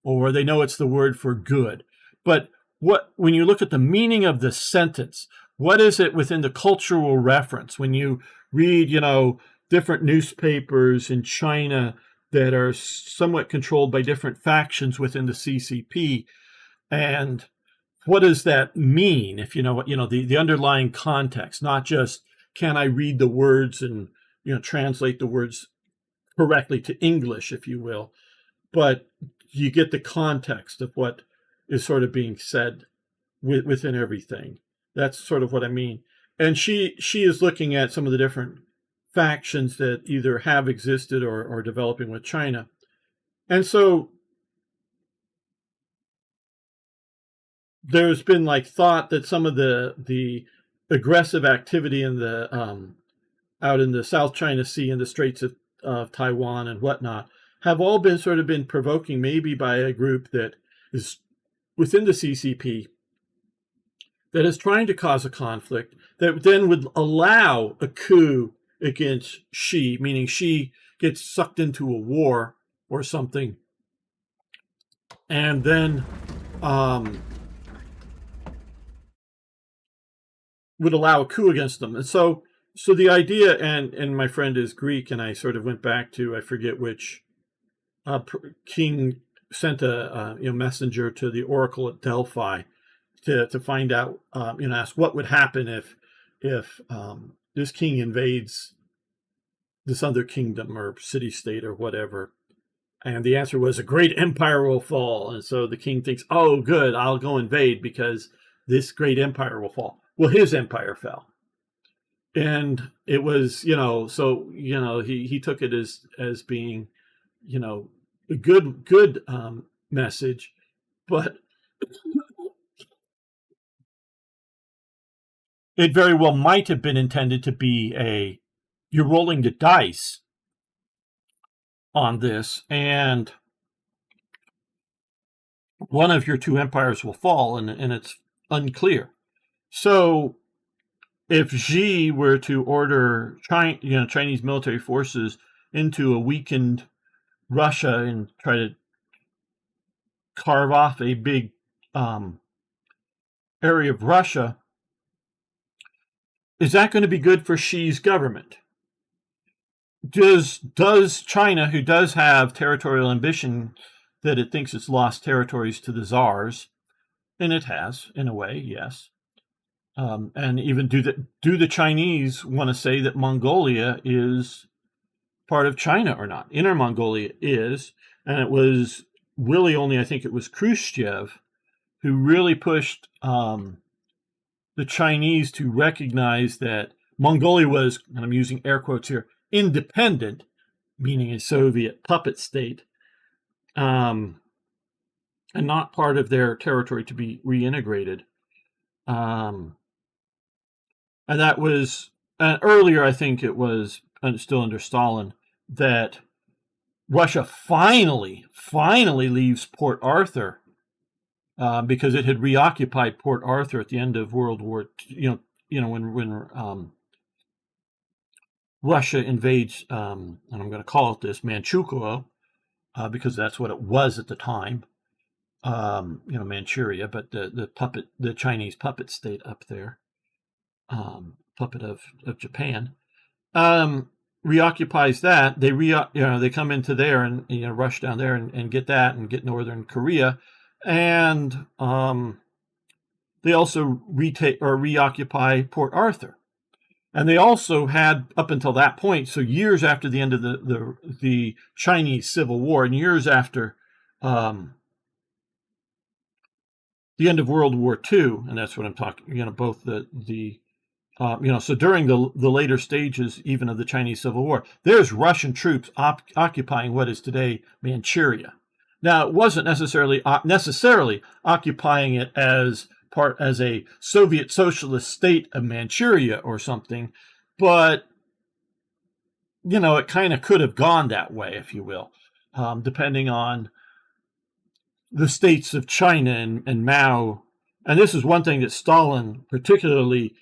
or they know it's the word for good. But when you look at the meaning of the sentence, what is it within the cultural reference? When you read, different newspapers in China that are somewhat controlled by different factions within the CCP, and what does that mean? If you know what, the underlying context, not just can I read the words and translate the words correctly to English, if you will, but you get the context of what is sort of being said within everything. That's sort of what I mean. And she is looking at some of the different factions that either have existed or are developing with China. And so there's been thought that some of the aggressive activity in the out in the South China Sea and the Straits of Taiwan and whatnot have all been provoking maybe by a group that is within the CCP that is trying to cause a conflict that then would allow a coup against Xi, meaning Xi gets sucked into a war or something, and then would allow a coup against them. And so the idea, and my friend is Greek, and I sort of went back to, I forget which king sent a messenger to the oracle at Delphi to find out, ask what would happen if this king invades this other kingdom or city-state or whatever. And the answer was, a great empire will fall. And so the king thinks, oh, good, I'll go invade because this great empire will fall. Well, his empire fell. And it was, he took it as being, a good message, but it very well might have been intended to be you're rolling the dice on this, and one of your two empires will fall, and it's unclear. So if Xi were to order Chinese military forces into a weakened Russia and try to carve off a big area of Russia, is that going to be good for Xi's government? Does China, who does have territorial ambition that it thinks it's lost territories to the czars, and it has, in a way, yes. And even do the Chinese want to say that Mongolia is part of China or not? Inner Mongolia is, and it was really only, I think it was Khrushchev who really pushed the Chinese to recognize that Mongolia was, and I'm using air quotes here, independent, meaning a Soviet puppet state, and not part of their territory to be reintegrated. And that was earlier, I think it was still under Stalin, that Russia finally leaves Port Arthur because it had reoccupied Port Arthur at the end of World War II, when Russia invades, and I'm going to call it this, Manchukuo, because that's what it was at the time, Manchuria, but the Chinese puppet state up there, puppet of Japan, reoccupies that. They come into there and rush down there and get that and get northern Korea, and they also retake or reoccupy Port Arthur. And they also had, up until that point, so years after the end of the Chinese Civil War, and years after the end of World War II, and that's what I'm talking, both so during the later stages, even of the Chinese Civil War, there's Russian troops occupying what is today Manchuria. Now, it wasn't necessarily occupying it as a Soviet socialist state of Manchuria or something, but it kind of could have gone that way, if you will, depending on the states of China and Mao And this is one thing that Stalin particularly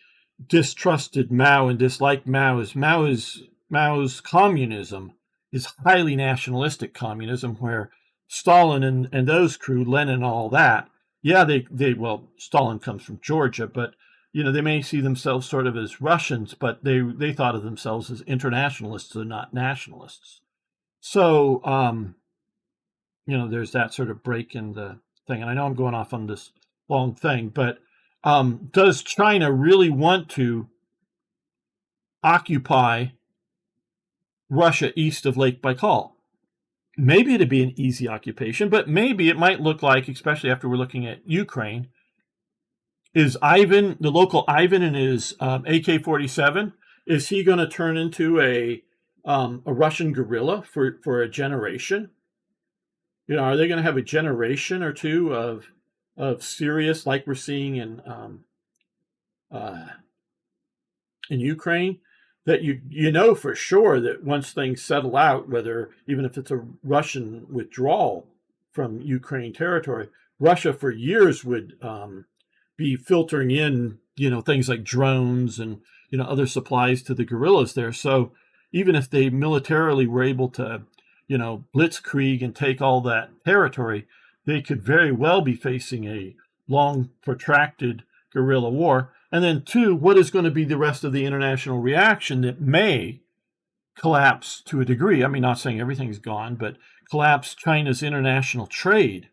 distrusted Mao and disliked Mao's communism is highly nationalistic communism, where Stalin and those crew, Lenin and all that, yeah, well, Stalin comes from Georgia, but they may see themselves sort of as Russians, but they thought of themselves as internationalists and not nationalists. So there's that sort of break in the thing. And I know I'm going off on this long thing, but does China really want to occupy Russia east of Lake Baikal? Maybe it'd be an easy occupation, but maybe it might look like, especially after we're looking at Ukraine, is Ivan, the local Ivan and his AK-47, is he going to turn into a Russian guerrilla for a generation? Are they going to have a generation or two of serious, like we're seeing in Ukraine, that you for sure that once things settle out, whether even if it's a Russian withdrawal from Ukraine territory, Russia for years would be filtering in things like drones and other supplies to the guerrillas there. So even if they militarily were able to blitzkrieg and take all that territory, they could very well be facing a long, protracted guerrilla war. And then, two, what is going to be the rest of the international reaction that may collapse to a degree? I mean, not saying everything's gone, but collapse China's international trade,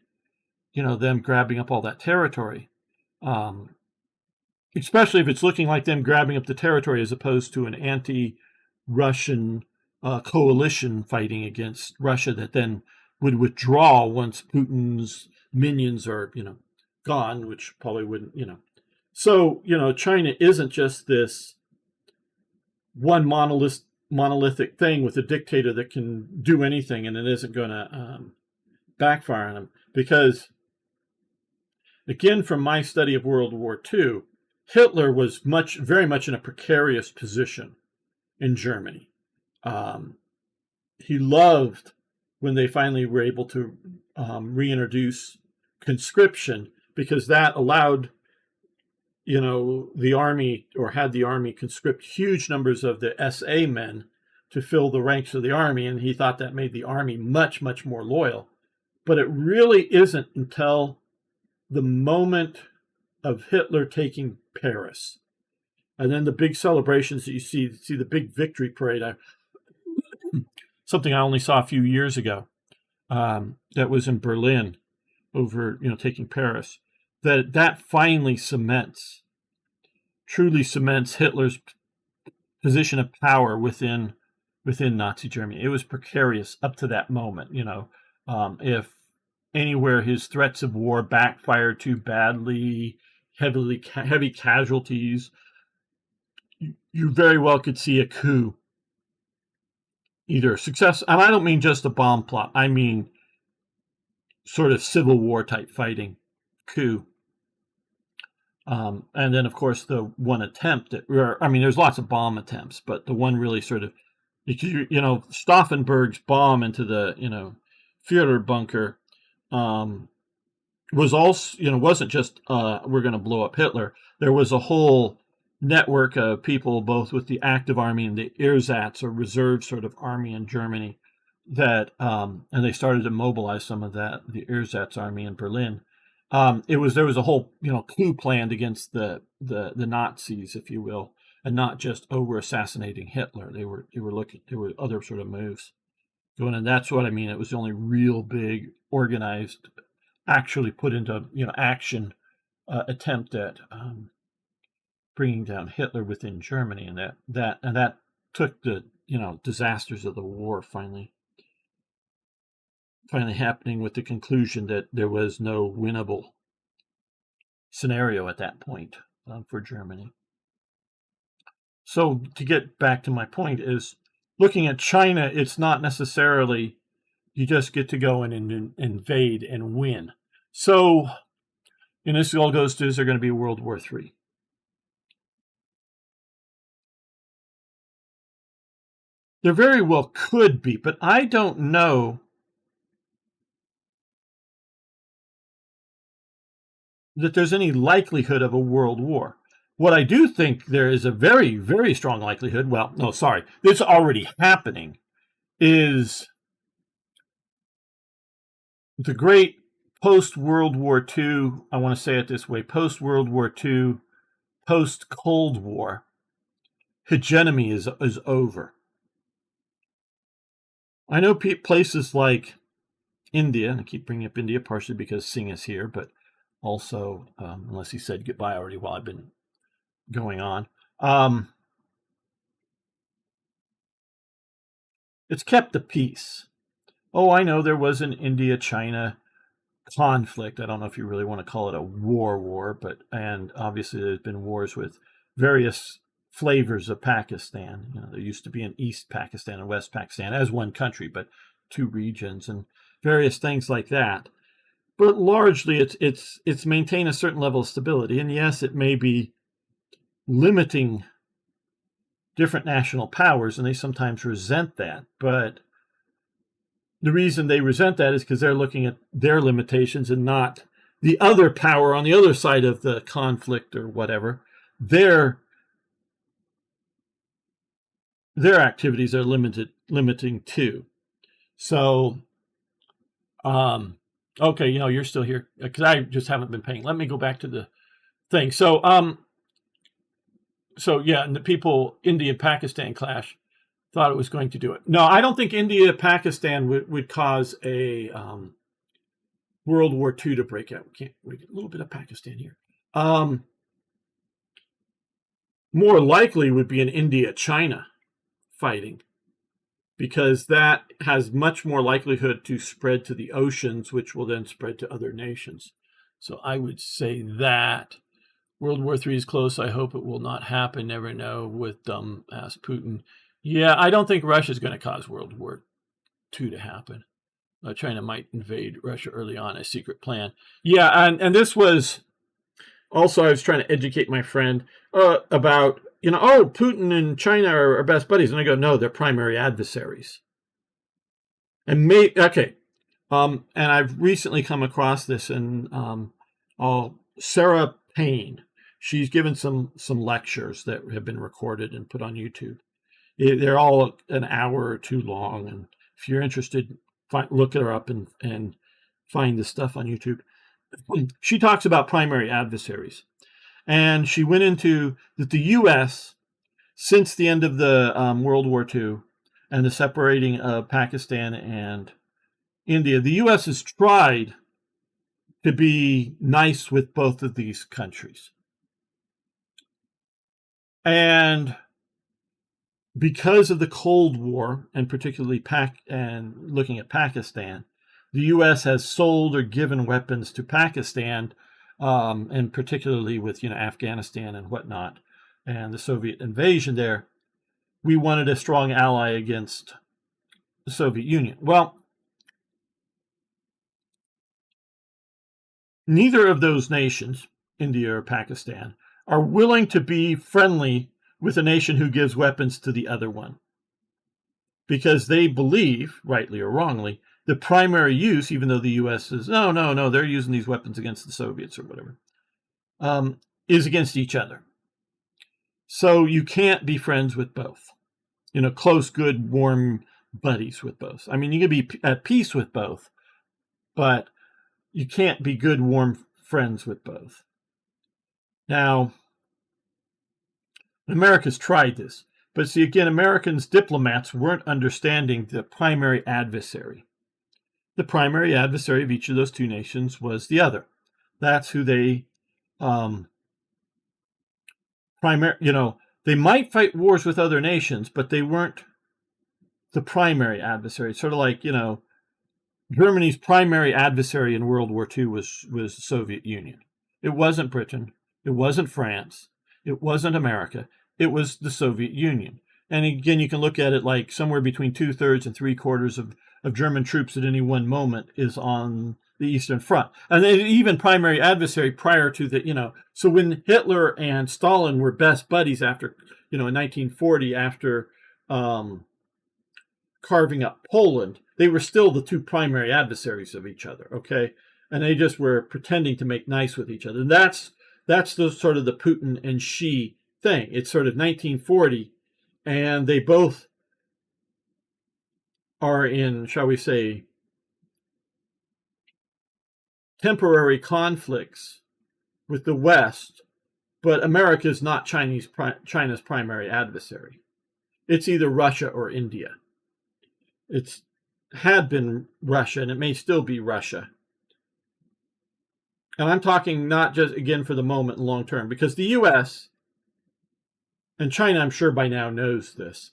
them grabbing up all that territory. Especially if it's looking like them grabbing up the territory as opposed to an anti-Russian coalition fighting against Russia that then would withdraw once Putin's minions are, gone, which probably wouldn't, So, China isn't just this one monolithic thing with a dictator that can do anything and it isn't going to backfire on him. Because, again, from my study of World War II, Hitler was very much in a precarious position in Germany. He loved when they finally were able to reintroduce conscription, because that allowed the army, or had the army conscript huge numbers of the SA men to fill the ranks of the army, and he thought that made the army much, much more loyal. But it really isn't until the moment of Hitler taking Paris, and then the big celebrations that you see the big victory parade. Something I only saw a few years ago, that was in Berlin over taking Paris. That finally truly cements Hitler's position of power within Nazi Germany. It was precarious up to that moment. If anywhere his threats of war backfired too badly, heavy casualties, you very well could see a coup. Either success, and I don't mean just a bomb plot, I mean sort of civil war type fighting, coup. And then, of course, the one attempt there's lots of bomb attempts, but the one really sort of, Stauffenberg's bomb into the, Führer bunker was also, wasn't just, we're going to blow up Hitler. There was a whole network of people, both with the active army and the Ersatz, or reserve sort of army in Germany, that and they started to mobilize some of that, the Ersatz army in Berlin. There was a whole coup planned against the Nazis, if you will, and not just over assassinating Hitler. There were other sort of moves going, and that's what I mean. It was the only real big organized, actually put into action attempt at bringing down Hitler within Germany, and that took the disasters of the war finally happening, with the conclusion that there was no winnable scenario at that point for Germany. So to get back to my point is, looking at China, it's not necessarily you just get to go in and invade and win. So, this all goes to, is there going to be World War III? There very well could be, but I don't know that there's any likelihood of a world war. What I do think there is a very, very strong likelihood, well, no, sorry, it's already happening, is the great post-World War II, I want to say it this way, post-World War II, post-Cold War, hegemony is over. I know places like India, and I keep bringing up India partially because Singh is here, but also, unless he said goodbye already while I've been going on, it's kept the peace. Oh, I know there was an India-China conflict. I don't know if you really want to call it a war, but and obviously there's been wars with various flavors of Pakistan. You know, there used to be an East Pakistan and West Pakistan as one country, but two regions and various things like that. But largely, it's maintained a certain level of stability. And yes, it may be limiting different national powers, and they sometimes resent that. But the reason they resent that is because they're looking at their limitations and not the other power on the other side of the conflict or whatever. Their activities are limiting too. So, okay, you're still here because I just haven't been paying. Let me go back to the thing. So yeah, and the people, India and Pakistan clash, thought it was going to do it. No, I don't think India Pakistan would cause a World War II to break out. We get a little bit of Pakistan here. More likely would be an India-China fighting, because that has much more likelihood to spread to the oceans, which will then spread to other nations. So I would say that World War III is close. I hope it will not happen. Never know with dumb-ass Putin. Yeah, I don't think Russia's going to cause World War II to happen. China might invade Russia early on, a secret plan. Yeah, and this was also, I was trying to educate my friend about, Putin and China are best buddies. And I go, no, they're primary adversaries. And and I've recently come across this in Sarah Payne. She's given some lectures that have been recorded and put on YouTube. They're all an hour or two long, and if you're interested, look her up and find the stuff on YouTube. She talks about primary adversaries, and she went into that the U.S., since the end of the World War II and the separating of Pakistan and India, the U.S. has tried to be nice with both of these countries. And because of the Cold War, and particularly looking at Pakistan, the U.S. has sold or given weapons to Pakistan, and particularly with Afghanistan and whatnot, and the Soviet invasion there. We wanted a strong ally against the Soviet Union. Well, neither of those nations, India or Pakistan, are willing to be friendly with a nation who gives weapons to the other one, because they believe, rightly or wrongly, the primary use, even though the U.S. says, no, they're using these weapons against the Soviets or whatever, is against each other. So you can't be friends with both, close, good, warm buddies with both. I mean, you can be at peace with both, but you can't be good, warm friends with both. Now, America's tried this, but see, again, Americans diplomats weren't understanding the primary adversary. The primary adversary of each of those two nations was the other. That's who they they might fight wars with other nations, but they weren't the primary adversary. Sort of like, Germany's primary adversary in World War II was the Soviet Union. It wasn't Britain. It wasn't France. It wasn't America. It was the Soviet Union. And again, you can look at it like somewhere between 2/3 and 3/4 of German troops at any one moment is on the Eastern Front. And then even primary adversary prior to the, so when Hitler and Stalin were best buddies after, in 1940, after carving up Poland, they were still the two primary adversaries of each other, okay? and they just were pretending to make nice with each other. And that's the sort of the Putin and Xi thing. It's sort of 1940, and they both are in, shall we say, temporary conflicts with the West, but America is not China's primary adversary. It's either Russia or India. It's had been Russia, and it may still be Russia. And I'm talking not just, again, for the moment and long term, because the U.S. and China, I'm sure by now knows this,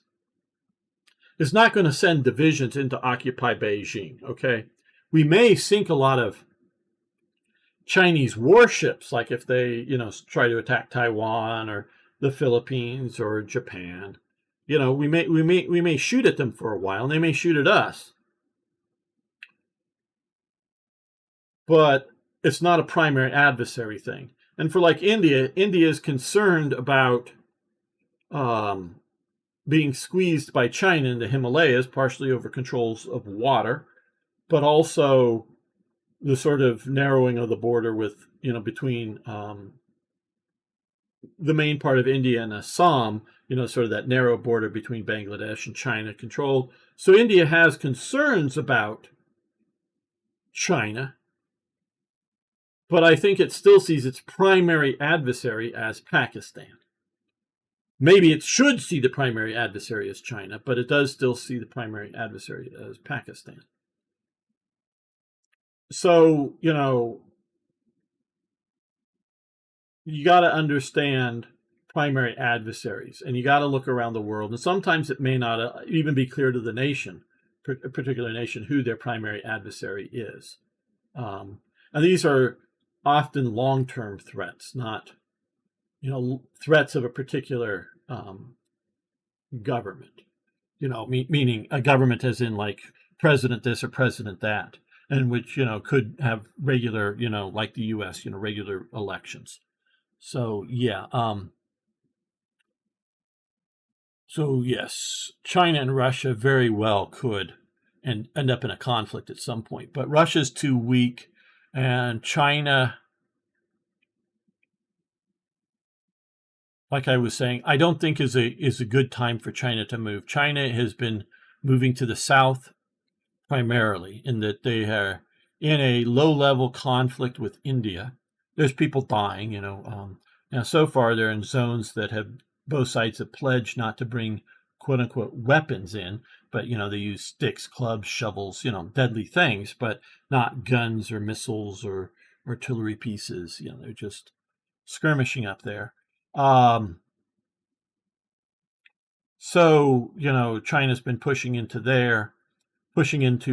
is not going to send divisions in to occupy Beijing, okay? We may sink a lot of Chinese warships, like if they, try to attack Taiwan or the Philippines or Japan. We may shoot at them for a while, and they may shoot at us. But it's not a primary adversary thing. And for like India is concerned about being squeezed by China in the Himalayas, partially over controls of water, but also the sort of narrowing of the border with, between the main part of India and Assam, sort of that narrow border between Bangladesh and China controlled. So India has concerns about China, but I think it still sees its primary adversary as Pakistan. Maybe it should see the primary adversary as China, but it does still see the primary adversary as Pakistan. So, you got to understand primary adversaries, and you got to look around the world. And sometimes it may not even be clear to the nation, a particular nation, who their primary adversary is. And these are often long-term threats, not, threats of a particular government, meaning a government as in like president this or president that, and which, could have regular, like the U.S., regular elections. So, yeah. So, yes, China and Russia very well could and end up in a conflict at some point. But Russia's too weak, and China, like I was saying, I don't think is a good time for China to move. China has been moving to the south primarily, in that they are in a low-level conflict with India. There's people dying, Now, so far, they're in zones that have both sides have pledged not to bring quote-unquote weapons in, but, they use sticks, clubs, shovels, deadly things, but not guns or missiles or artillery pieces. They're just skirmishing up there. So, China's been pushing into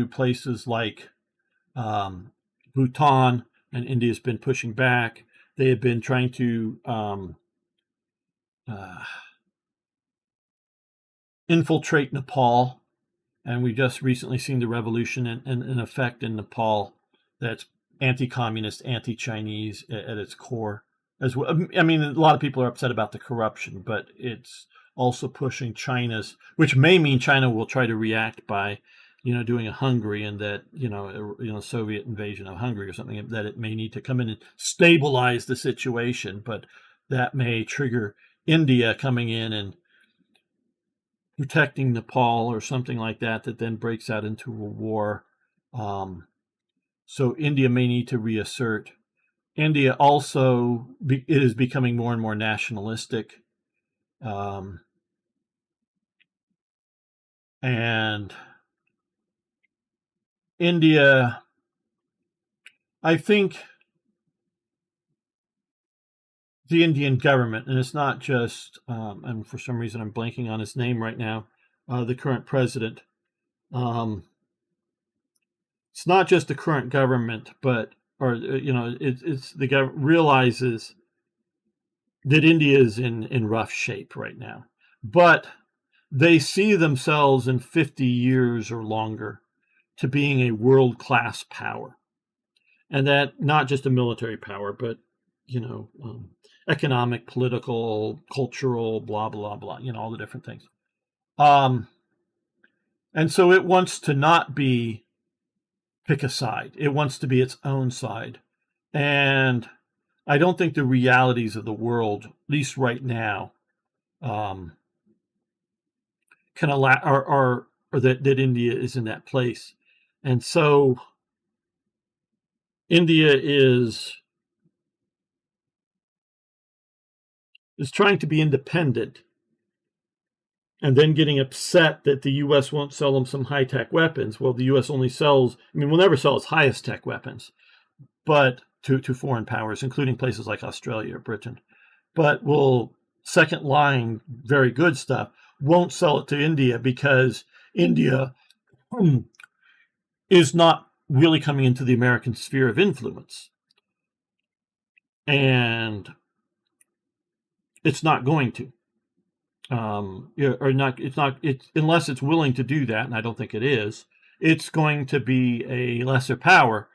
places like Bhutan, and India's been pushing back. They have been trying to infiltrate Nepal, and we just recently seen the revolution in effect in Nepal that's anti-communist, anti-Chinese at its core as well. I mean, a lot of people are upset about the corruption, but it's also pushing China's, which may mean China will try to react by, doing a Hungary, and that, Soviet invasion of Hungary or something, that it may need to come in and stabilize the situation, but that may trigger India coming in and protecting Nepal or something like that then breaks out into a war. So India may need to reassert. India also it is becoming more and more nationalistic. And India, I think the Indian government, and it's not just, and for some reason I'm blanking on his name right now, the current president. It's not just the current government, but, it's the government realizes that India is in rough shape right now, but they see themselves in 50 years or longer to being a world-class power, and that not just a military power, but economic, political, cultural, blah, blah, blah, all the different things. And so it wants to not be pick a side. It wants to be its own side. And I don't think the realities of the world, at least right now, um, can allow or that India is in that place. And so India is trying to be independent and then getting upset that the U.S. won't sell them some high-tech weapons. Well, the U.S. only sells, I mean, we'll never sell its highest-tech weapons, but to foreign powers, including places like Australia or Britain. But will second line very good stuff, won't sell it to India because India is not really coming into the American sphere of influence. And it's not going to. Or not, it's unless it's willing to do that, and I don't think it is, it's going to be a lesser power.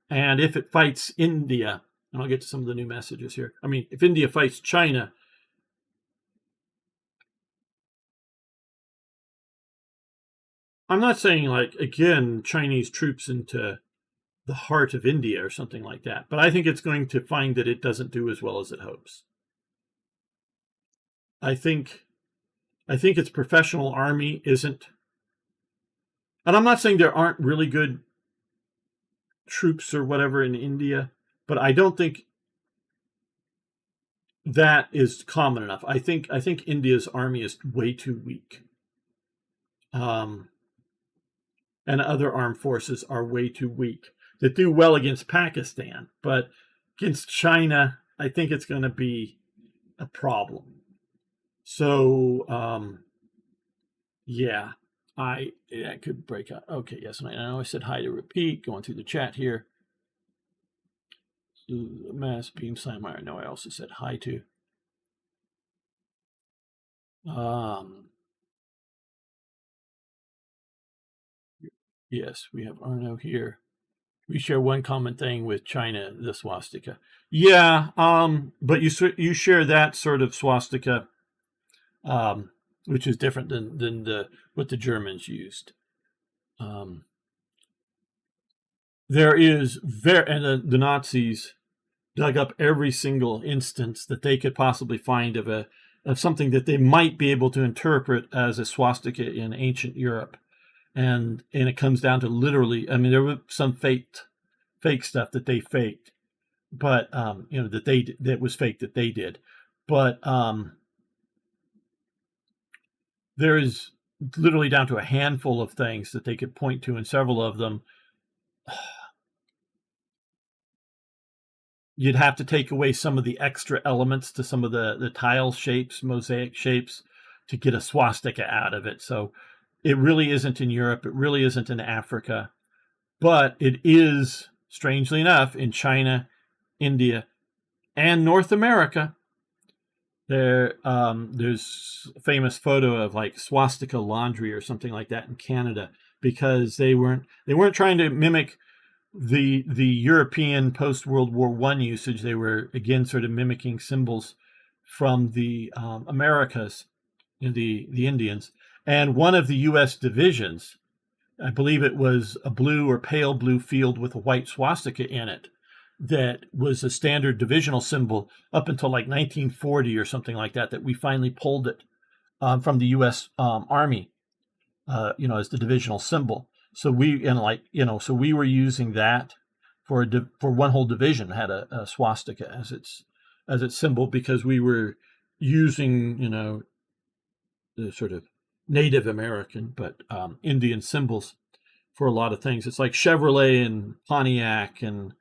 And if it fights India, and I'll get to some of the new messages here. I mean, if India fights China, I'm not saying like, again, Chinese troops into the heart of India or something like that, but I think it's going to find that it doesn't do as well as it hopes. I think its professional army isn't, and I'm not saying there aren't really good troops or whatever in India, but I don't think that is common enough. I think India's army is way too weak, and other armed forces are way too weak. They do well against Pakistan, but against China, I think it's going to be a problem. So, yeah, I could break out. Okay, yes, and I know I said hi to repeat. Going through the chat here. Mass Beam Slammer. I know I also said hi to. Yes, we have Arno here. We share one common thing with China, the swastika. Yeah, but you share that sort of swastika, which is different than what the Germans used. There is and the Nazis dug up every single instance that they could possibly find of something that they might be able to interpret as a swastika in ancient Europe, and it comes down to literally. I mean, there was some fake stuff that they faked, but that was fake that they did, but there is literally down to a handful of things that they could point to, and several of them you'd have to take away some of the extra elements to some of the tile shapes, mosaic shapes, to get a swastika out of it. So it really isn't in Europe. It really isn't in Africa. But it is, strangely enough, in China, India, and North America. There's a famous photo of like swastika laundry or something like that in Canada, because they weren't trying to mimic the European post World War I usage. They were again sort of mimicking symbols from the Americas, the Indians, and one of the U.S. divisions, I believe it was a blue or pale blue field with a white swastika in it, that was a standard divisional symbol up until like 1940 or something like that. That we finally pulled it from the U.S. Army, as the divisional symbol. So we were using that for one whole division had a swastika as its symbol, because we were using the sort of Native American but Indian symbols for a lot of things. It's like Chevrolet and Pontiac and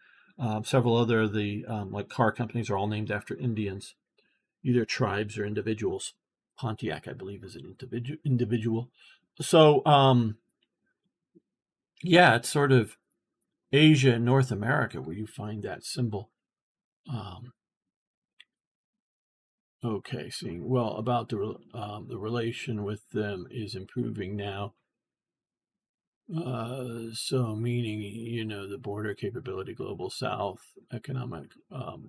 several other of the like car companies are all named after Indians, either tribes or individuals. Pontiac, I believe, is an individual. So yeah, it's sort of Asia and North America where you find that symbol. Okay, seeing well about the relation with them is improving now. So meaning, the border capability, global South, economic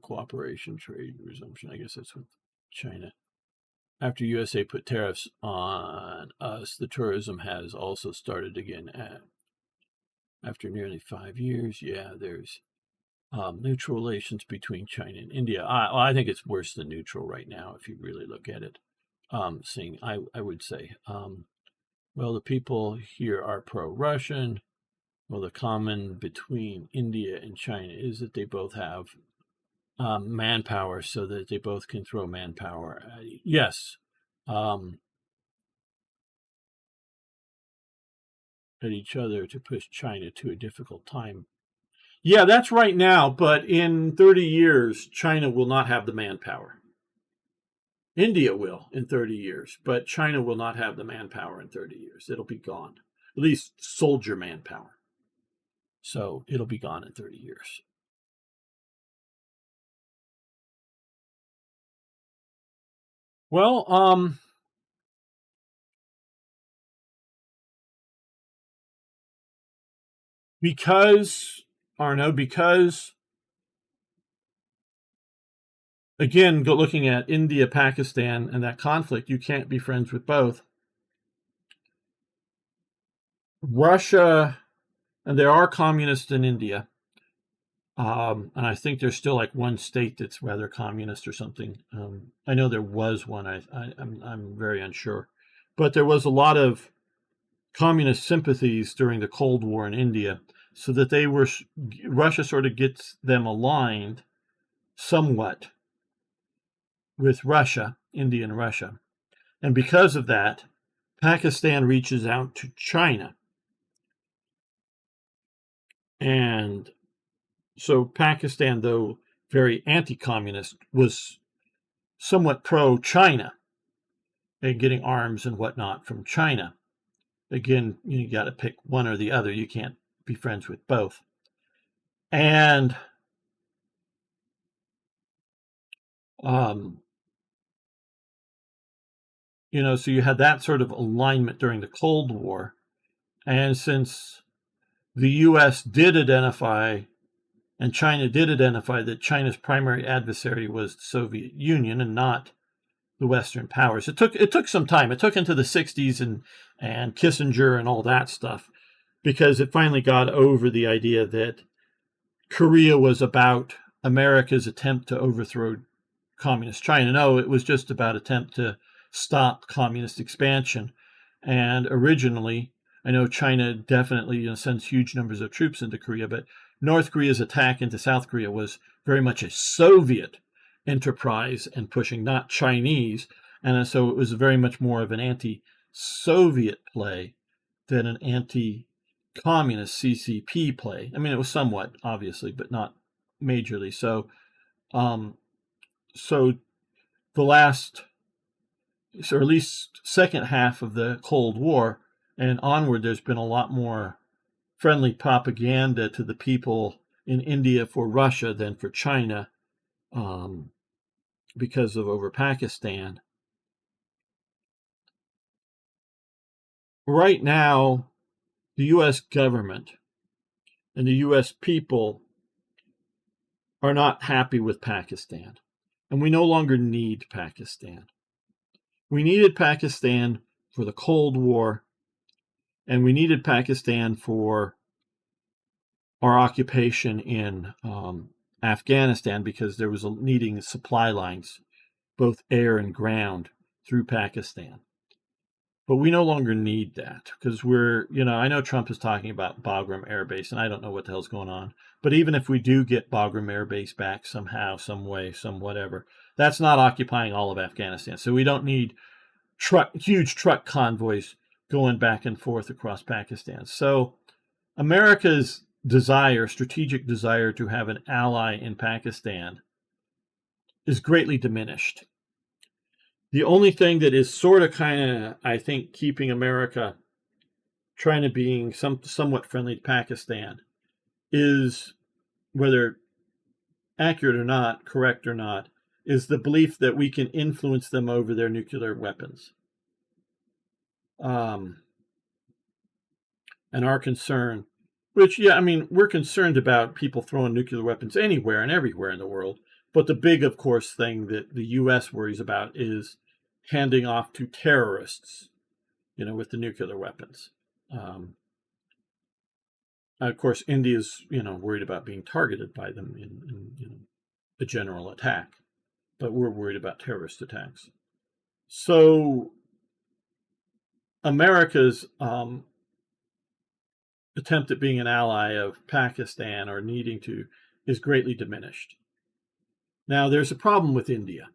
cooperation, trade resumption. I guess that's with China. After USA put tariffs on us, the tourism has also started again. after nearly 5 years. Yeah, there's neutral relations between China and India. I think it's worse than neutral right now if you really look at it. I would say, well, the people here are pro-Russian. Well, the common between India and China is that they both have manpower, so that they both can throw manpower. Yes, at each other to push China to a difficult time. Yeah, that's right now, but in 30 years, China will not have the manpower. India will in 30 years, but China will not have the manpower in 30 years. It'll be gone, at least soldier manpower. So it'll be gone in 30 years. Well, because, Arno, because, again, looking at India, Pakistan, and that conflict, you can't be friends with both. Russia, and there are communists in India, and I think there's still like one state that's rather communist or something. I know there was one. I'm very unsure, but there was a lot of communist sympathies during the Cold War in India, so that Russia sort of gets them aligned somewhat with Russia, India and Russia, and because of that, Pakistan reaches out to China, and so Pakistan, though very anti-communist, was somewhat pro-China and getting arms and whatnot from China. Again, you got to pick one or the other. You can't be friends with both. And so you had that sort of alignment during the Cold War. And since the U.S. did identify, and China did identify, that China's primary adversary was the Soviet Union and not the Western powers. It took some time. It took into the 60s and Kissinger and all that stuff, because it finally got over the idea that Korea was about America's attempt to overthrow communist China. No, it was just about attempt to stop communist expansion. And originally, I know China definitely sends huge numbers of troops into Korea, but North Korea's attack into South Korea was very much a Soviet enterprise and pushing, not Chinese. And so it was very much more of an anti-Soviet play than an anti-communist CCP play. I mean, it was somewhat, obviously, but not majorly. So the last, or at least second half of the Cold War and onward, there's been a lot more friendly propaganda to the people in India for Russia than for China, because of over Pakistan. Right now, the U.S. government and the U.S. people are not happy with Pakistan, and we no longer need Pakistan. We needed Pakistan for the Cold War, and we needed Pakistan for our occupation in Afghanistan, because there was needing supply lines, both air and ground, through Pakistan. But we no longer need that, because I know Trump is talking about Bagram Air Base, and I don't know what the hell's going on. But even if we do get Bagram Air Base back somehow, some way, some whatever, that's not occupying all of Afghanistan. So we don't need huge truck convoys going back and forth across Pakistan. So America's strategic desire to have an ally in Pakistan is greatly diminished. The only thing that is sort of kind of, I think, keeping America trying to being somewhat friendly to Pakistan is, whether accurate or not, correct or not, is the belief that we can influence them over their nuclear weapons. And our concern, which, yeah, I mean, we're concerned about people throwing nuclear weapons anywhere and everywhere in the world. But the big, of course, thing that the U.S. worries about is handing off to terrorists, with the nuclear weapons. Of course, India's worried about being targeted by them in a general attack, but we're worried about terrorist attacks. So America's attempt at being an ally of Pakistan or needing to is greatly diminished. Now, there's a problem with India.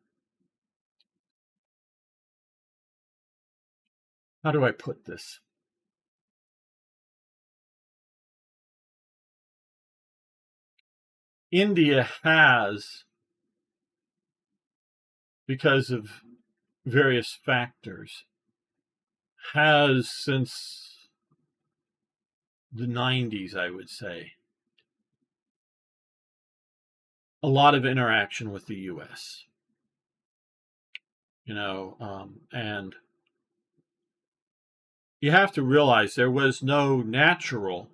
How do I put this? India has, because of various factors, has since the 90s, I would say, a lot of interaction with the U.S. And you have to realize there was no natural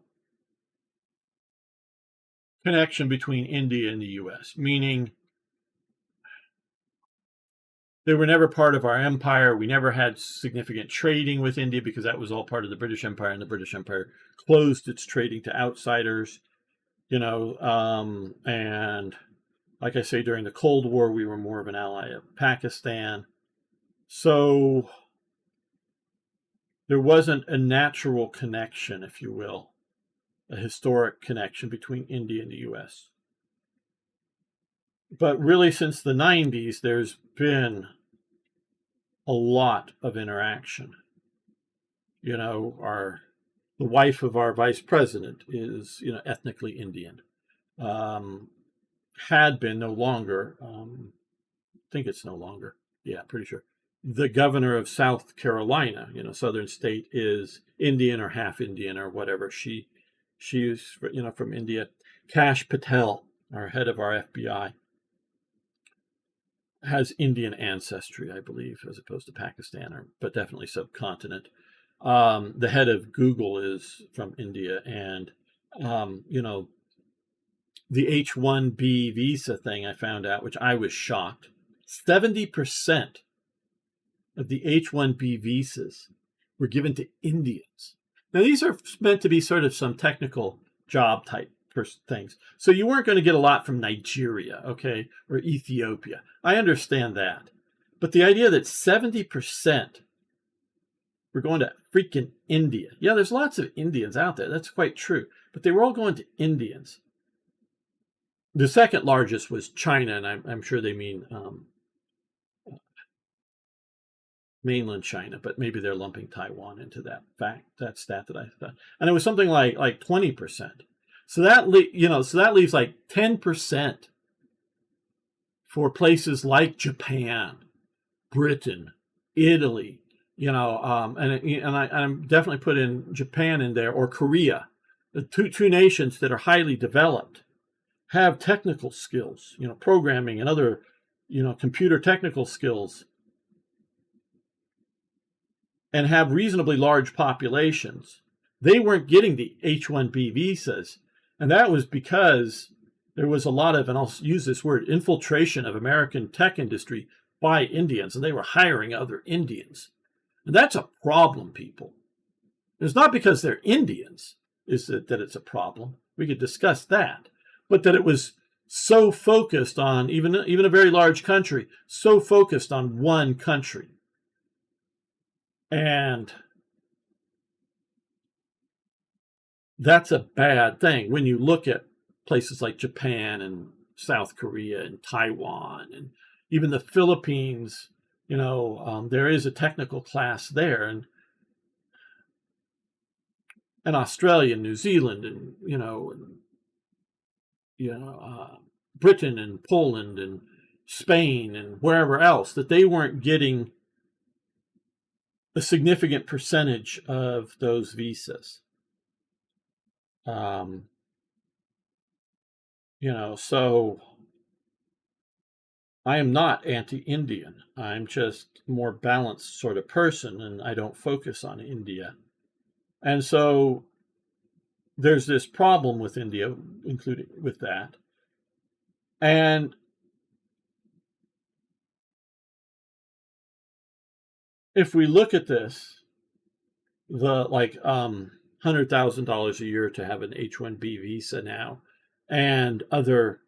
connection between India and the U.S., meaning they were never part of our empire. We never had significant trading with India because that was all part of the British Empire, and the British Empire closed its trading to outsiders. And like I say, during the Cold War, we were more of an ally of Pakistan. So there wasn't a natural connection, if you will, a historic connection between India and the U.S. But really, since the 90s, there's been a lot of interaction. The wife of our vice president is, ethnically Indian. Had been, no longer. I think it's no longer. Yeah, pretty sure. The governor of South Carolina, southern state, is Indian or half Indian or whatever. She's, from India. Kash Patel, our head of our FBI, has Indian ancestry, I believe, as opposed to Pakistan, but definitely subcontinent. The head of Google is from India, and the H-1B visa thing I found out, which I was shocked. 70% of the H-1B visas were given to Indians. Now, these are meant to be sort of some technical job type things. So you weren't going to get a lot from Nigeria, okay, or Ethiopia. I understand that. But the idea that 70% were going to freaking India. Yeah, there's lots of Indians out there. That's quite true. But they were all going to Indians. The second largest was China, and I'm sure they mean mainland China, but maybe they're lumping Taiwan into that stat that I thought. And it was something like 20%. So that leaves like 10% for places like Japan, Britain, Italy, and I'm definitely put in Japan in there, or Korea, the two nations that are highly developed, have technical skills, programming and other, computer technical skills, and have reasonably large populations. They weren't getting the H-1B visas, and that was because there was a lot of, and I'll use this word, infiltration of American tech industry by Indians, and they were hiring other Indians. And that's a problem, people. It's not because they're Indians that it's a problem. We could discuss that. But that it was so focused on, even a very large country, so focused on one country. And that's a bad thing when you look at places like Japan and South Korea and Taiwan and even the Philippines. There is a technical class there, and Australia and New Zealand and Britain and Poland and Spain and wherever else, that they weren't getting a significant percentage of those visas. So I am not anti-Indian. I'm just a more balanced sort of person, and I don't focus on India. And so there's this problem with India, including with that. And if we look at this, $100,000 a year to have an H-1B visa now, and other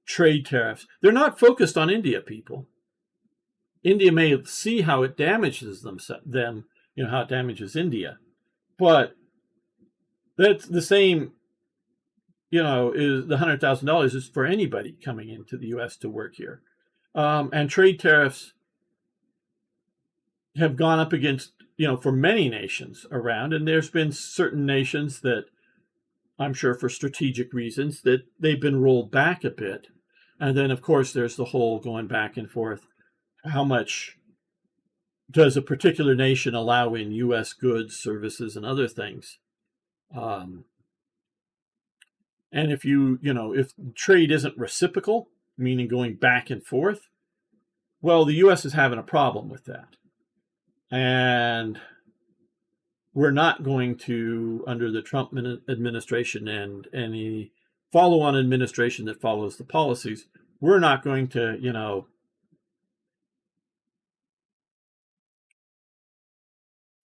trade tariffs. They're not focused on India, people. India may see how it damages them, how it damages India, but that's the same. Is the $100,000 is for anybody coming into the U.S. to work here, and trade tariffs have gone up against for many nations around, and there's been certain nations that I'm sure for strategic reasons that they've been rolled back a bit, and then of course there's the whole going back and forth. How much does a particular nation allow in U.S. goods, services, and other things? And if if trade isn't reciprocal, meaning going back and forth, well, the U.S. is having a problem with that. And we're not going to, under the Trump administration and any follow-on administration that follows the policies, we're not going to,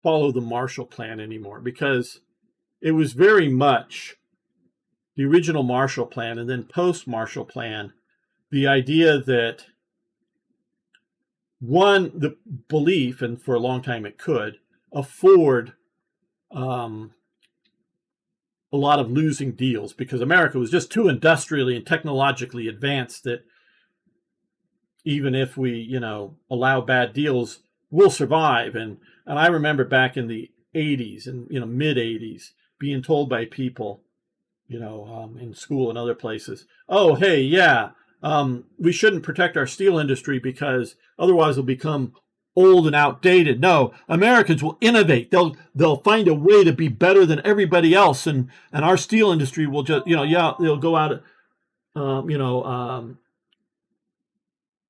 follow the Marshall Plan anymore, because it was very much the original Marshall Plan and then post-Marshall Plan, the idea that the belief, and for a long time it could, afford a lot of losing deals because America was just too industrially and technologically advanced that even if we, allow bad deals, we'll survive. And I remember back in the 80s and, mid 80s being told by people, in school and other places, oh, hey, yeah, we shouldn't protect our steel industry because otherwise it'll become old and outdated. No, Americans will innovate. They'll find a way to be better than everybody else, and our steel industry will just, they'll go out,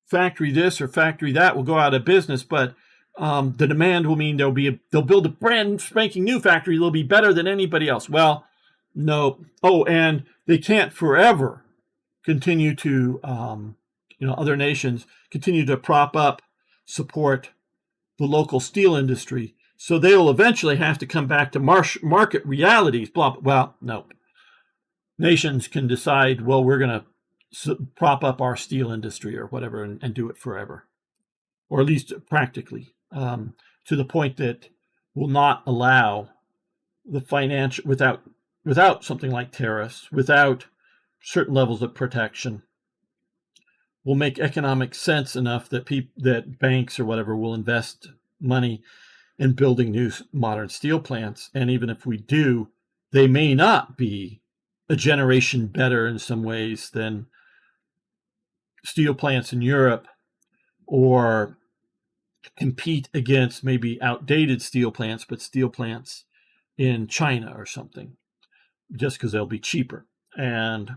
factory this or factory that will go out of business, but the demand will mean they'll build a brand spanking new factory. They'll be better than anybody else. Well, no. Oh, and they can't forever continue to, other nations continue to prop up, support the local steel industry. So they will eventually have to come back to market realities. Blah. Well, no. Nations can decide, well, we're going to prop up our steel industry or whatever and do it forever, or at least practically, to the point that will not allow the financial, without something like tariffs, without certain levels of protection, will make economic sense enough that banks or whatever will invest money in building new modern steel plants. And even if we do, they may not be a generation better in some ways than steel plants in Europe, or compete against maybe outdated steel plants, but steel plants in China or something, just because they'll be cheaper and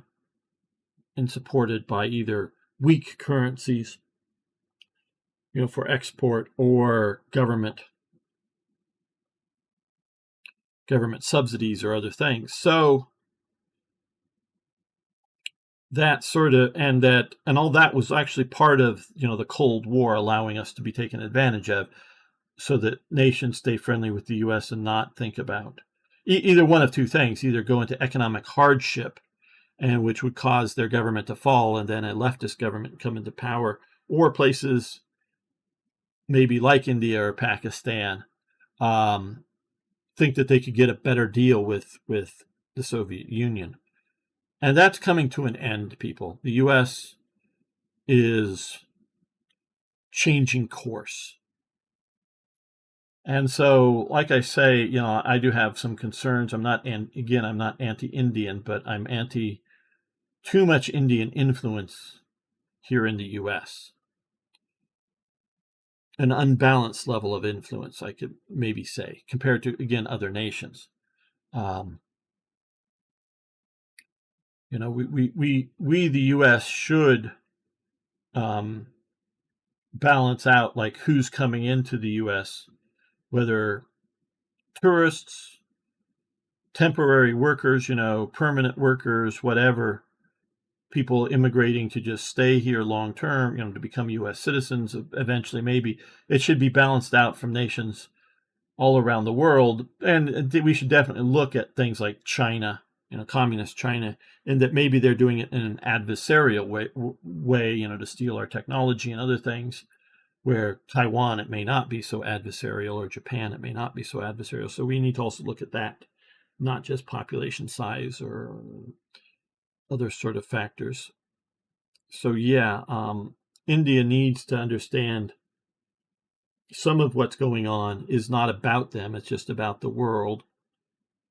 supported by either weak currencies, for export, or government subsidies or other things. So that sort of, and all that was actually part of, the Cold War, allowing us to be taken advantage of, so that nations stay friendly with the U.S. and not think about either one of two things: either go into economic hardship, and which would cause their government to fall, and then a leftist government come into power, or places maybe like India or Pakistan think that they could get a better deal with the Soviet Union. And that's coming to an end, people. The U.S. is changing course. And so, like I say, I do have some concerns. I'm not anti-Indian, but I'm anti too much Indian influence here in the U.S. An unbalanced level of influence, I could maybe say, compared to, again, other nations. We the U.S. should balance out, like, who's coming into the U.S., whether tourists, temporary workers, permanent workers, whatever, people immigrating to just stay here long term, to become U.S. citizens eventually. Maybe it should be balanced out from nations all around the world. And we should definitely look at things like China, communist China, and that maybe they're doing it in an adversarial way, to steal our technology and other things, where Taiwan, it may not be so adversarial, or Japan, it may not be so adversarial. So we need to also look at that, not just population size or other sort of factors. So yeah, India needs to understand some of what's going on is not about them. It's just about the world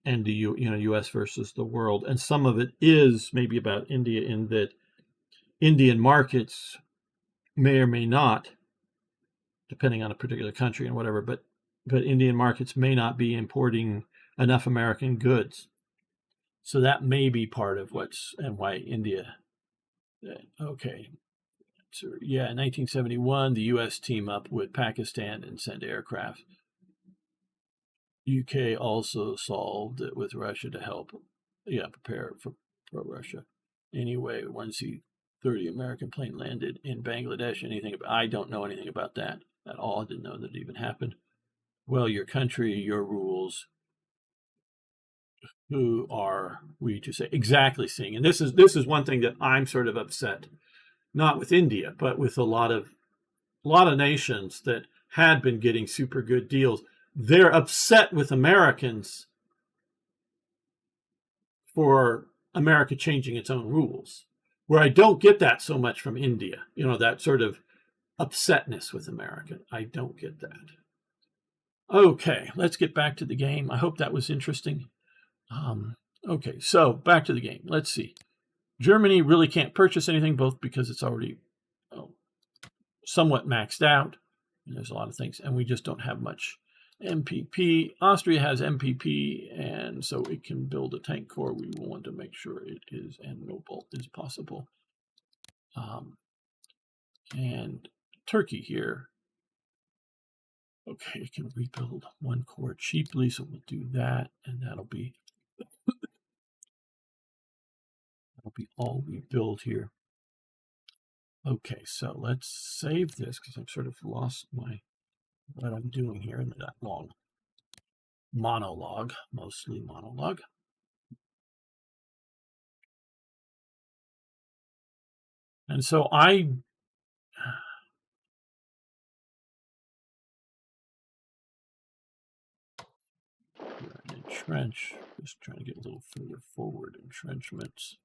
and the U.S. versus the world. And some of it is maybe about India, in that Indian markets may or may not, depending on a particular country and whatever, but Indian markets may not be importing enough American goods. So that may be part of why India. Okay. So, yeah, in 1971, the U.S. team up with Pakistan and send aircraft. UK also solved it with Russia to help, prepare for Russia. Anyway, one C-30 American plane landed in Bangladesh. I don't know anything about that at all. I didn't know that it even happened. Well, your country, your rules. Who are we to say? Exactly, seeing. And this is one thing that I'm sort of upset, not with India, but with a lot of nations that had been getting super good deals. They're upset with Americans for America changing its own rules, where I don't get that so much from India, that sort of upsetness with America. I don't get that. Okay, let's get back to the game. I hope that was interesting. Okay, so back to the game. Let's see. Germany really can't purchase anything, both because it's already somewhat maxed out, and there's a lot of things, and we just don't have much MPP. Austria has MPP, and so it can build a tank corps. We want to make sure it is and mobile as possible. And Turkey here. Okay, it can rebuild one corps cheaply, so we'll do that, and that'll be all we build here. Okay, so let's save this, because I've sort of lost what I'm doing here in that long monologue, mostly monologue. And so entrench, just trying to get a little further forward. Entrenchments.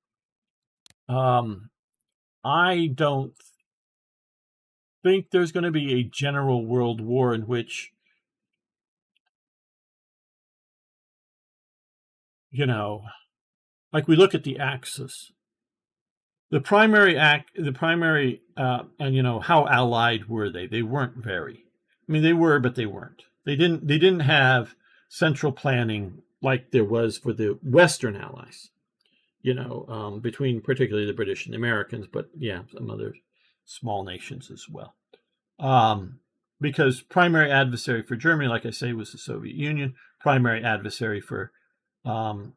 I don't think there's going to be a general world war in which, like we look at the Axis, the primary and how allied were they? They weren't very. I mean, they were, but they weren't. They didn't have central planning like there was for the Western allies. Between particularly the British and the Americans, but yeah, some other small nations as well. Because primary adversary for Germany, like I say, was the Soviet Union. Primary adversary for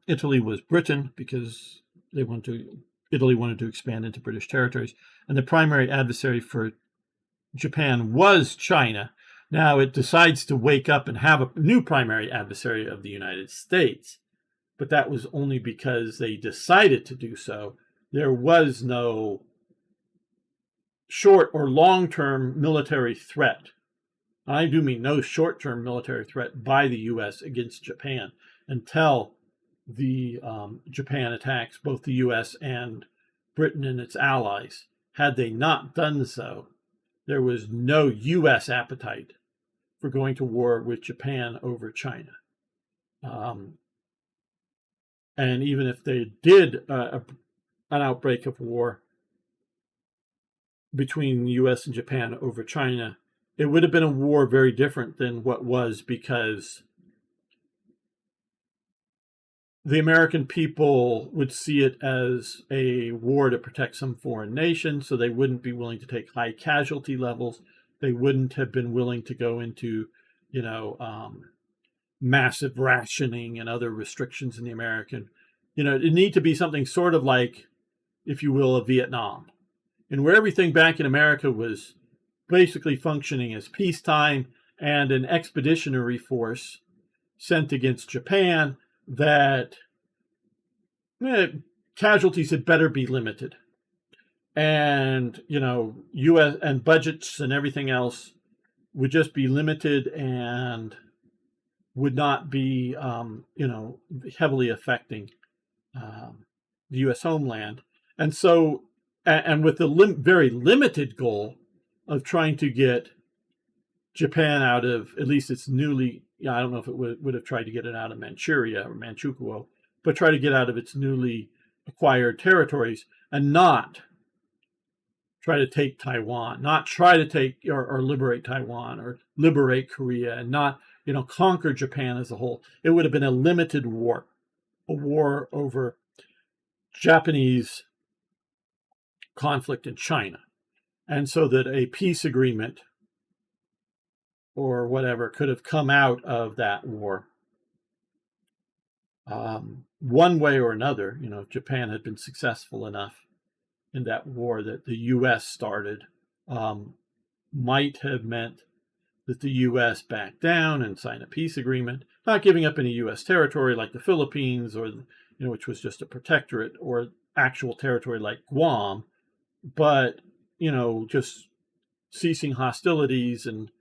Italy was Britain, because Italy wanted to expand into British territories. And the primary adversary for Japan was China. Now it decides to wake up and have a new primary adversary of the United States. But that was only because they decided to do so. There was no short or long-term military threat. I do mean no short-term military threat by the U.S. against Japan until the Japan attacks both the U.S. and Britain and its allies. Had they not done so, there was no U.S. appetite for going to war with Japan over China. And even if they did an outbreak of war between the U.S. and Japan over China, it would have been a war very different than what was, because the American people would see it as a war to protect some foreign nation, so they wouldn't be willing to take high casualty levels. They wouldn't have been willing to go into, massive rationing and other restrictions in the American. It need to be something sort of like, if you will, a Vietnam, and where everything back in America was basically functioning as peacetime, and an expeditionary force sent against Japan that casualties had better be limited. And, U.S. and budgets and everything else would just be limited and would not be, heavily affecting the U.S. homeland. And so, and with the very limited goal of trying to get Japan out of at least its newly, I don't know if it would have tried to get it out of Manchuria or Manchukuo, but try to get out of its newly acquired territories and not try to take Taiwan, not try to take or liberate Taiwan or liberate Korea, and not, conquer Japan as a whole. It would have been a limited war, a war over Japanese conflict in China. And so that a peace agreement or whatever could have come out of that war. One way or another, if Japan had been successful enough in that war that the U.S. started, might have meant that the U.S. backed down and signed a peace agreement, not giving up any U.S. territory like the Philippines or, which was just a protectorate, or actual territory like Guam, but, just ceasing hostilities and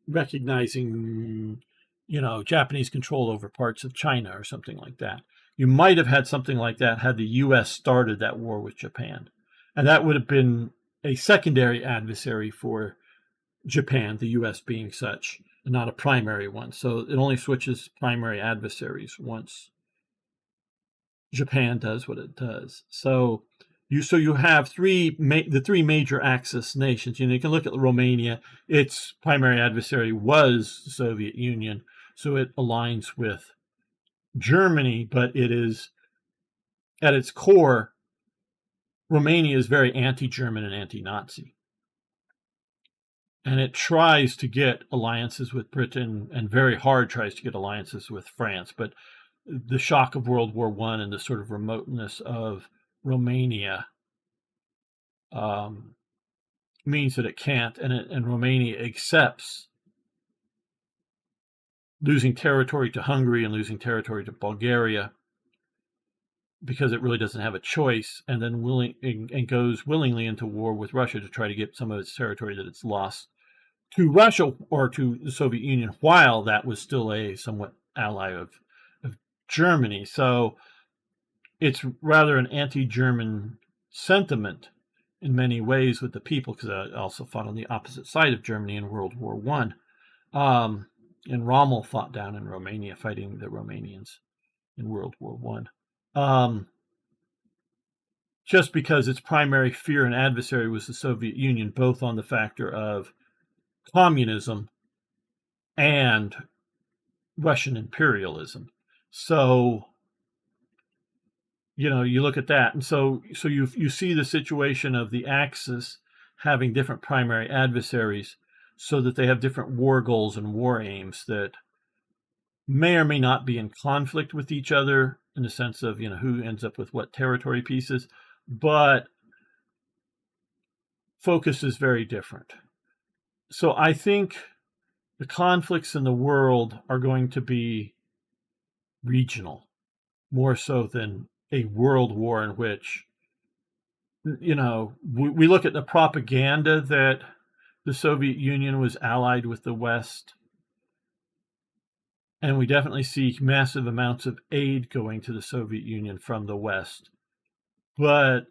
recognizing, Japanese control over parts of China or something like that. You might have had something like that had the U.S. started that war with Japan. And that would have been a secondary adversary for Japan, the U.S. being such, and not a primary one. So it only switches primary adversaries once Japan does what it does. So you have the three major Axis nations. You can look at Romania. Its primary adversary was the Soviet Union, so it aligns with Germany, but it is, at its core, Romania is very anti-German and anti-Nazi. And it tries to get alliances with Britain, and very hard tries to get alliances with France. But the shock of World War I and the sort of remoteness of Romania means that it can't, and Romania accepts losing territory to Hungary and losing territory to Bulgaria because it really doesn't have a choice, and then goes willingly into war with Russia to try to get some of its territory that it's lost to Russia or to the Soviet Union, while that was still a somewhat ally of Germany. So it's rather an anti-German sentiment in many ways with the people, because I also fought on the opposite side of Germany in World War I. And Rommel fought down in Romania, fighting the Romanians in World War I. Just because its primary fear and adversary was the Soviet Union, both on the factor of communism and Russian imperialism. So, you look at that, and so you see the situation of the Axis having different primary adversaries, so that they have different war goals and war aims that may or may not be in conflict with each other in the sense of, who ends up with what territory pieces, but focus is very different. So I think the conflicts in the world are going to be regional, more so than a world war in which, we look at the propaganda that the Soviet Union was allied with the West, and we definitely see massive amounts of aid going to the Soviet Union from the West. But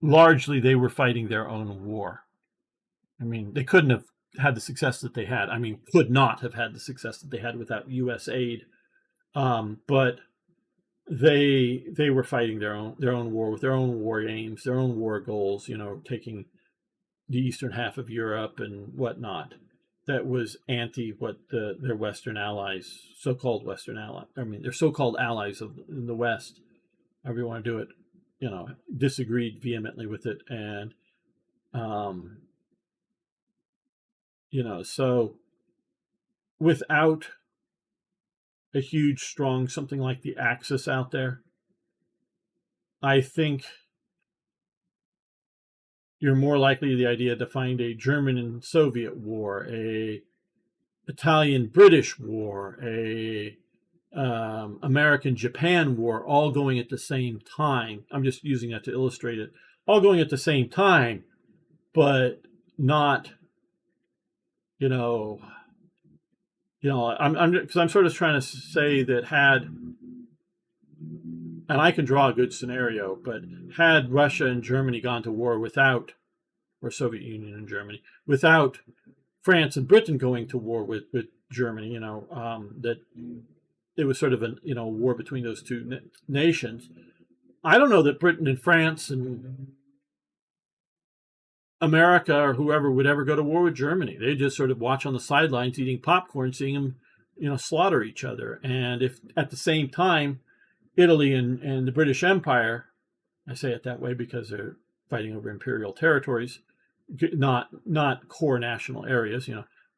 largely they were fighting their own war. I mean, they couldn't have had the success that they had. I mean, could not have had the success that they had without U.S. aid. But they were fighting their own war with their own war aims, their own war goals, taking the eastern half of Europe and whatnot. That was anti what their Western allies, so-called Western allies, their so-called allies in the West, however you want to do it, disagreed vehemently with it. And, so without a huge, strong, something like the Axis out there, I think you're more likely the idea to find a German and Soviet war, a Italian-British War, a American-Japan War, all going at the same time. I'm just using that to illustrate it. All going at the same time, but not, you know, I'm sort of trying to say that and I can draw a good scenario, but had Russia and Germany gone to war without, or Soviet Union and Germany, without France and Britain going to war with Germany, that it was sort of a war between those two nations. I don't know that Britain and France and America or whoever would ever go to war with Germany. They just sort of watch on the sidelines eating popcorn, seeing them, slaughter each other. And if at the same time, Italy and the British Empire, I say it that way because they're fighting over imperial territories, not core national areas.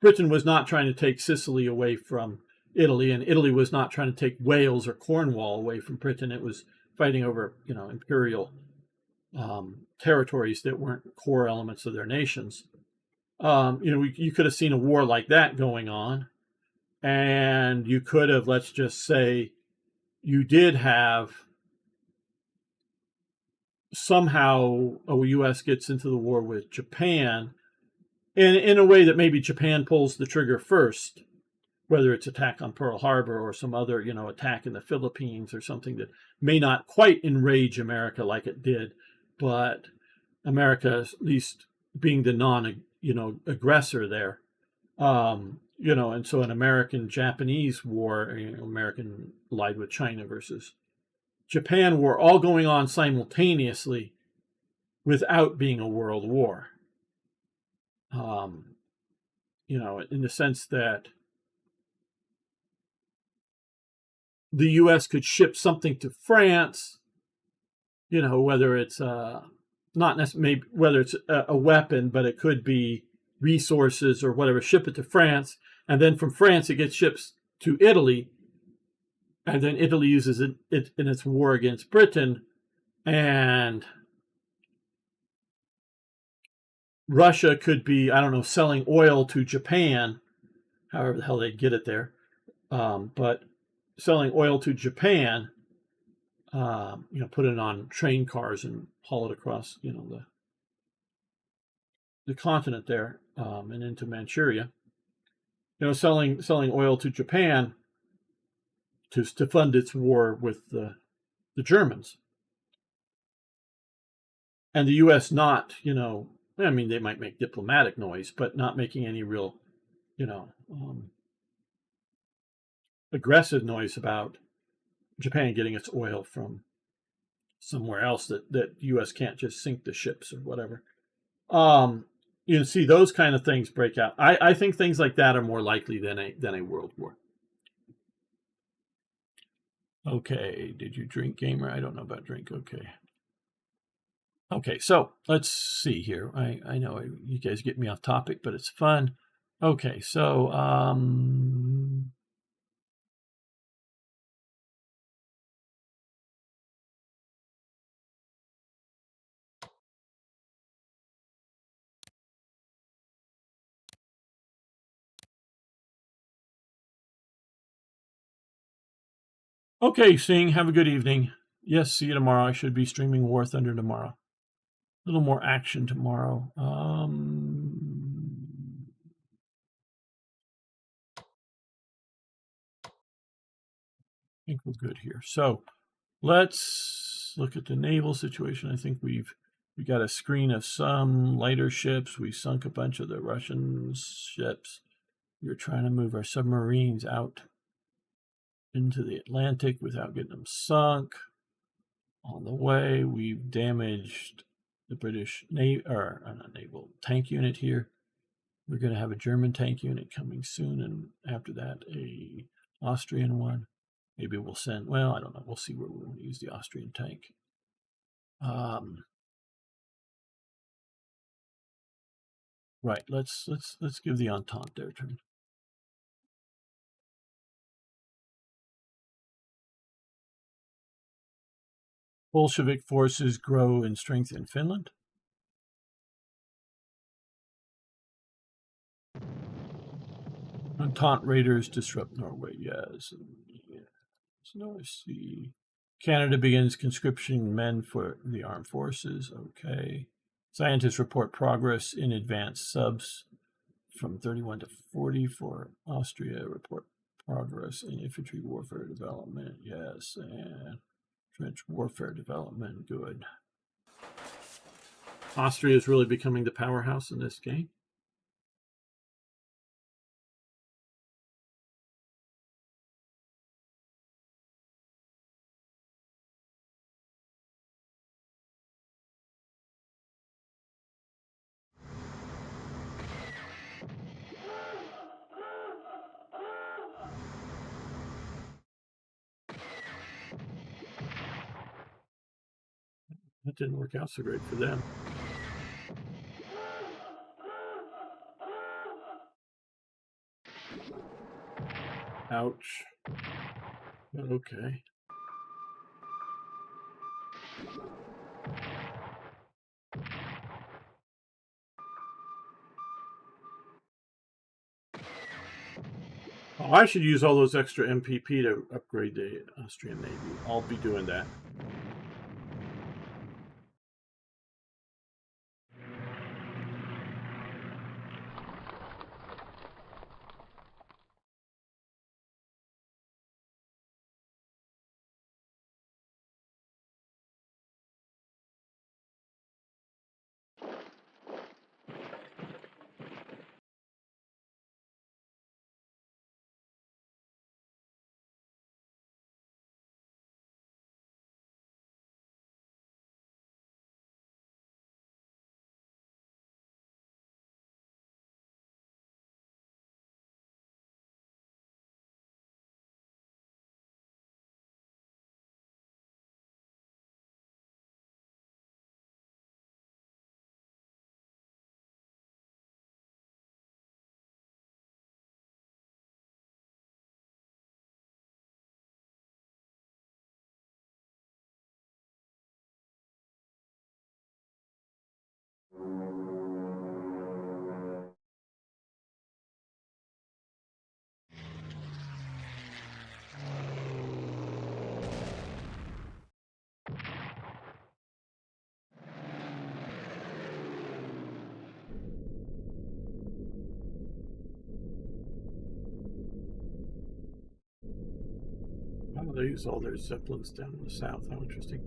Britain was not trying to take Sicily away from Italy, and Italy was not trying to take Wales or Cornwall away from Britain. It was fighting over, imperial territories that weren't core elements of their nations. You could have seen a war like that going on, and you could have, let's just say, you did have somehow a U.S. gets into the war with Japan in a way that maybe Japan pulls the trigger first, whether it's attack on Pearl Harbor or some other, attack in the Philippines or something that may not quite enrage America like it did, but America at least being the aggressor there. And so an American-Japanese war, American allied with China versus Japan war, all going on simultaneously without being a world war. In the sense that the U.S. could ship something to France, whether it's not necessarily whether it's a weapon, but it could be resources or whatever, ship it to France, and then from France it gets shipped to Italy, and then Italy uses it in its war against Britain, and Russia could be, I don't know, selling oil to Japan, however the hell they get it there, but selling oil to Japan, put it on train cars and haul it across, the continent there, and into Manchuria. Selling oil to Japan to fund its war with the Germans, and the U.S. not, they might make diplomatic noise, but not making any real, aggressive noise about Japan getting its oil from somewhere else that the U.S. can't just sink the ships or whatever. You see those kind of things break out. I think things like that are more likely than a world war. Okay, did you drink, gamer? I don't know about drink. Okay, so let's see here. I know you guys get me off topic, but it's fun. Okay, so okay, Sing, have a good evening. Yes, see you tomorrow. I should be streaming War Thunder tomorrow. A little more action tomorrow. I think we're good here. So let's look at the naval situation. I think we got a screen of some lighter ships. We sunk a bunch of the Russian ships. We're trying to move our submarines out into the Atlantic without getting them sunk. On the way, we've damaged the British naval tank unit here. We're going to have a German tank unit coming soon, and after that, a Austrian one. Maybe we'll send. Well, I don't know. We'll see where we want to use the Austrian tank. Right. Let's give the Entente their turn. Bolshevik forces grow in strength in Finland. Entente raiders disrupt Norway. Yes. North Sea. Canada begins conscripting men for the armed forces. Okay. Scientists report progress in advanced subs from 31 to 40 for Austria. Report progress in infantry warfare development. Yes. And trench warfare development. Good. Austria is really becoming the powerhouse in this game. That didn't work out so great for them. Ouch. Okay. Oh, I should use all those extra MPP to upgrade the Austrian Navy. I'll be doing that. Oh, they use all their zeppelins down in the south. How interesting.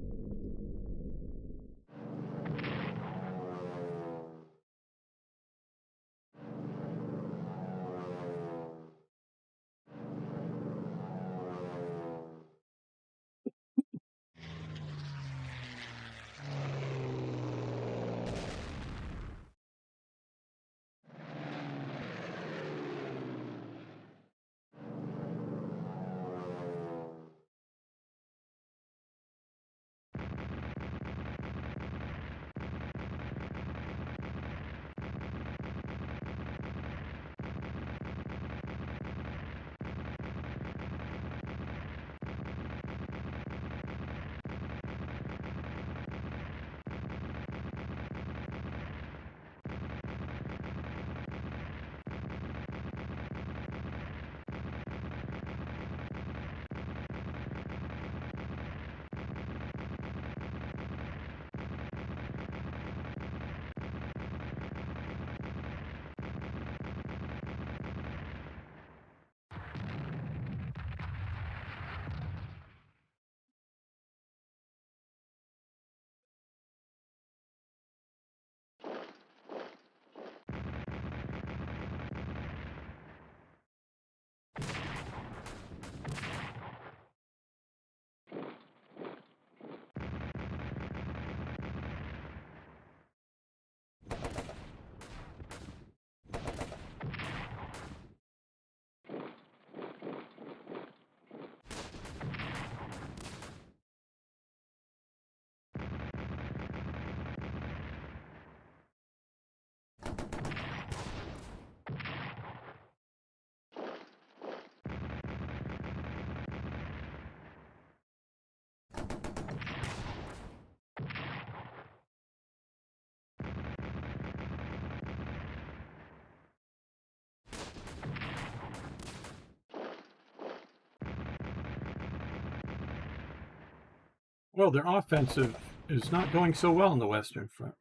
Well, their offensive is not going so well on the Western Front.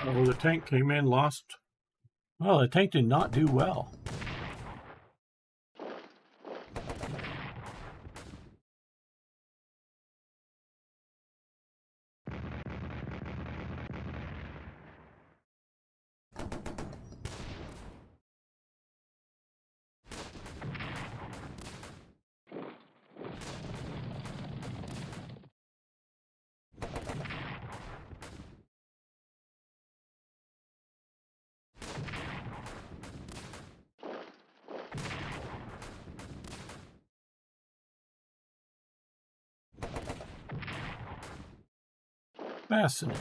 Oh, the tank came in, lost. Well, the tank did not do well. Fascinating.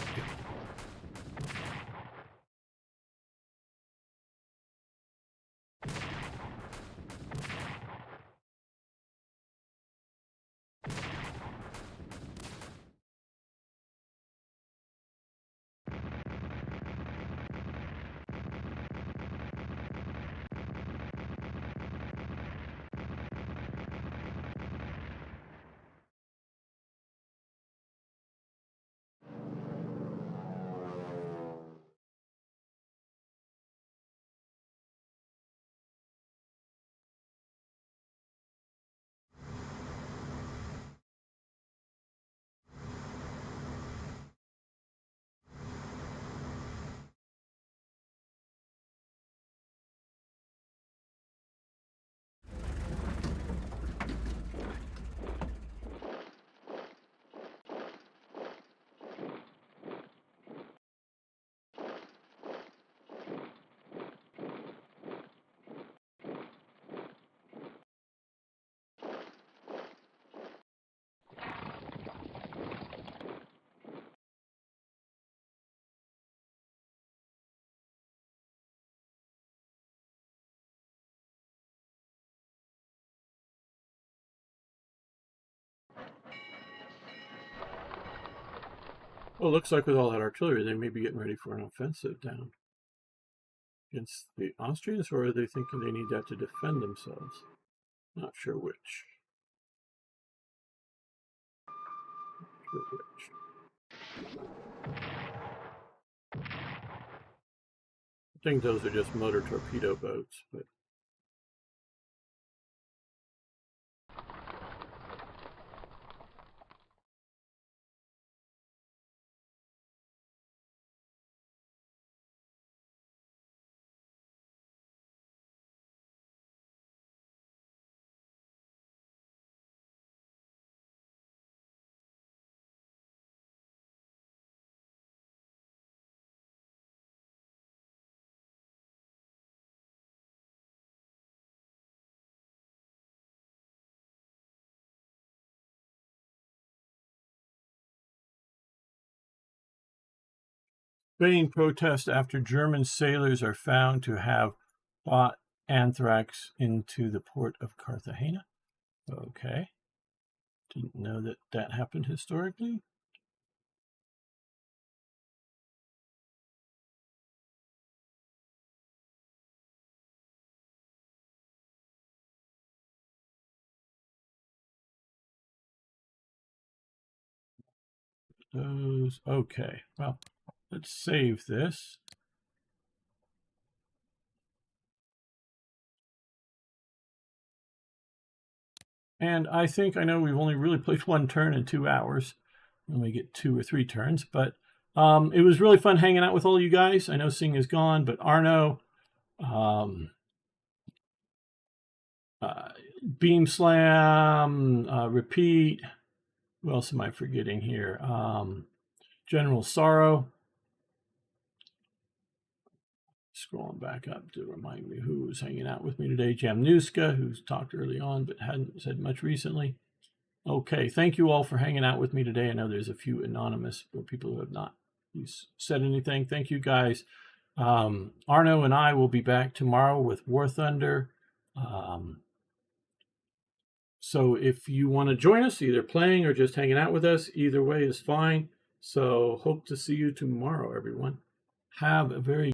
Well, it looks like with all that artillery, they may be getting ready for an offensive down against the Austrians, or are they thinking they need that to defend themselves? Not sure which. Not sure which. I think those are just motor torpedo boats, but Spain protests after German sailors are found to have brought anthrax into the port of Cartagena. Okay. Didn't know that that happened historically. Those, okay. Well, let's save this. And I think I know we've only really played one turn in 2 hours. We may get 2 or 3 turns, but it was really fun hanging out with all you guys. I know Sing is gone, but Arno, Beam Slam, Repeat. Who else am I forgetting here? General Sorrow. Scrolling back up to remind me who was hanging out with me today. Jamnuska, who's talked early on but hadn't said much recently. Okay, thank you all for hanging out with me today. I know there's a few anonymous or people who have not said anything. Thank you, guys. Arno and I will be back tomorrow with War Thunder. So if you want to join us, either playing or just hanging out with us, either way is fine. So hope to see you tomorrow, everyone. Have a very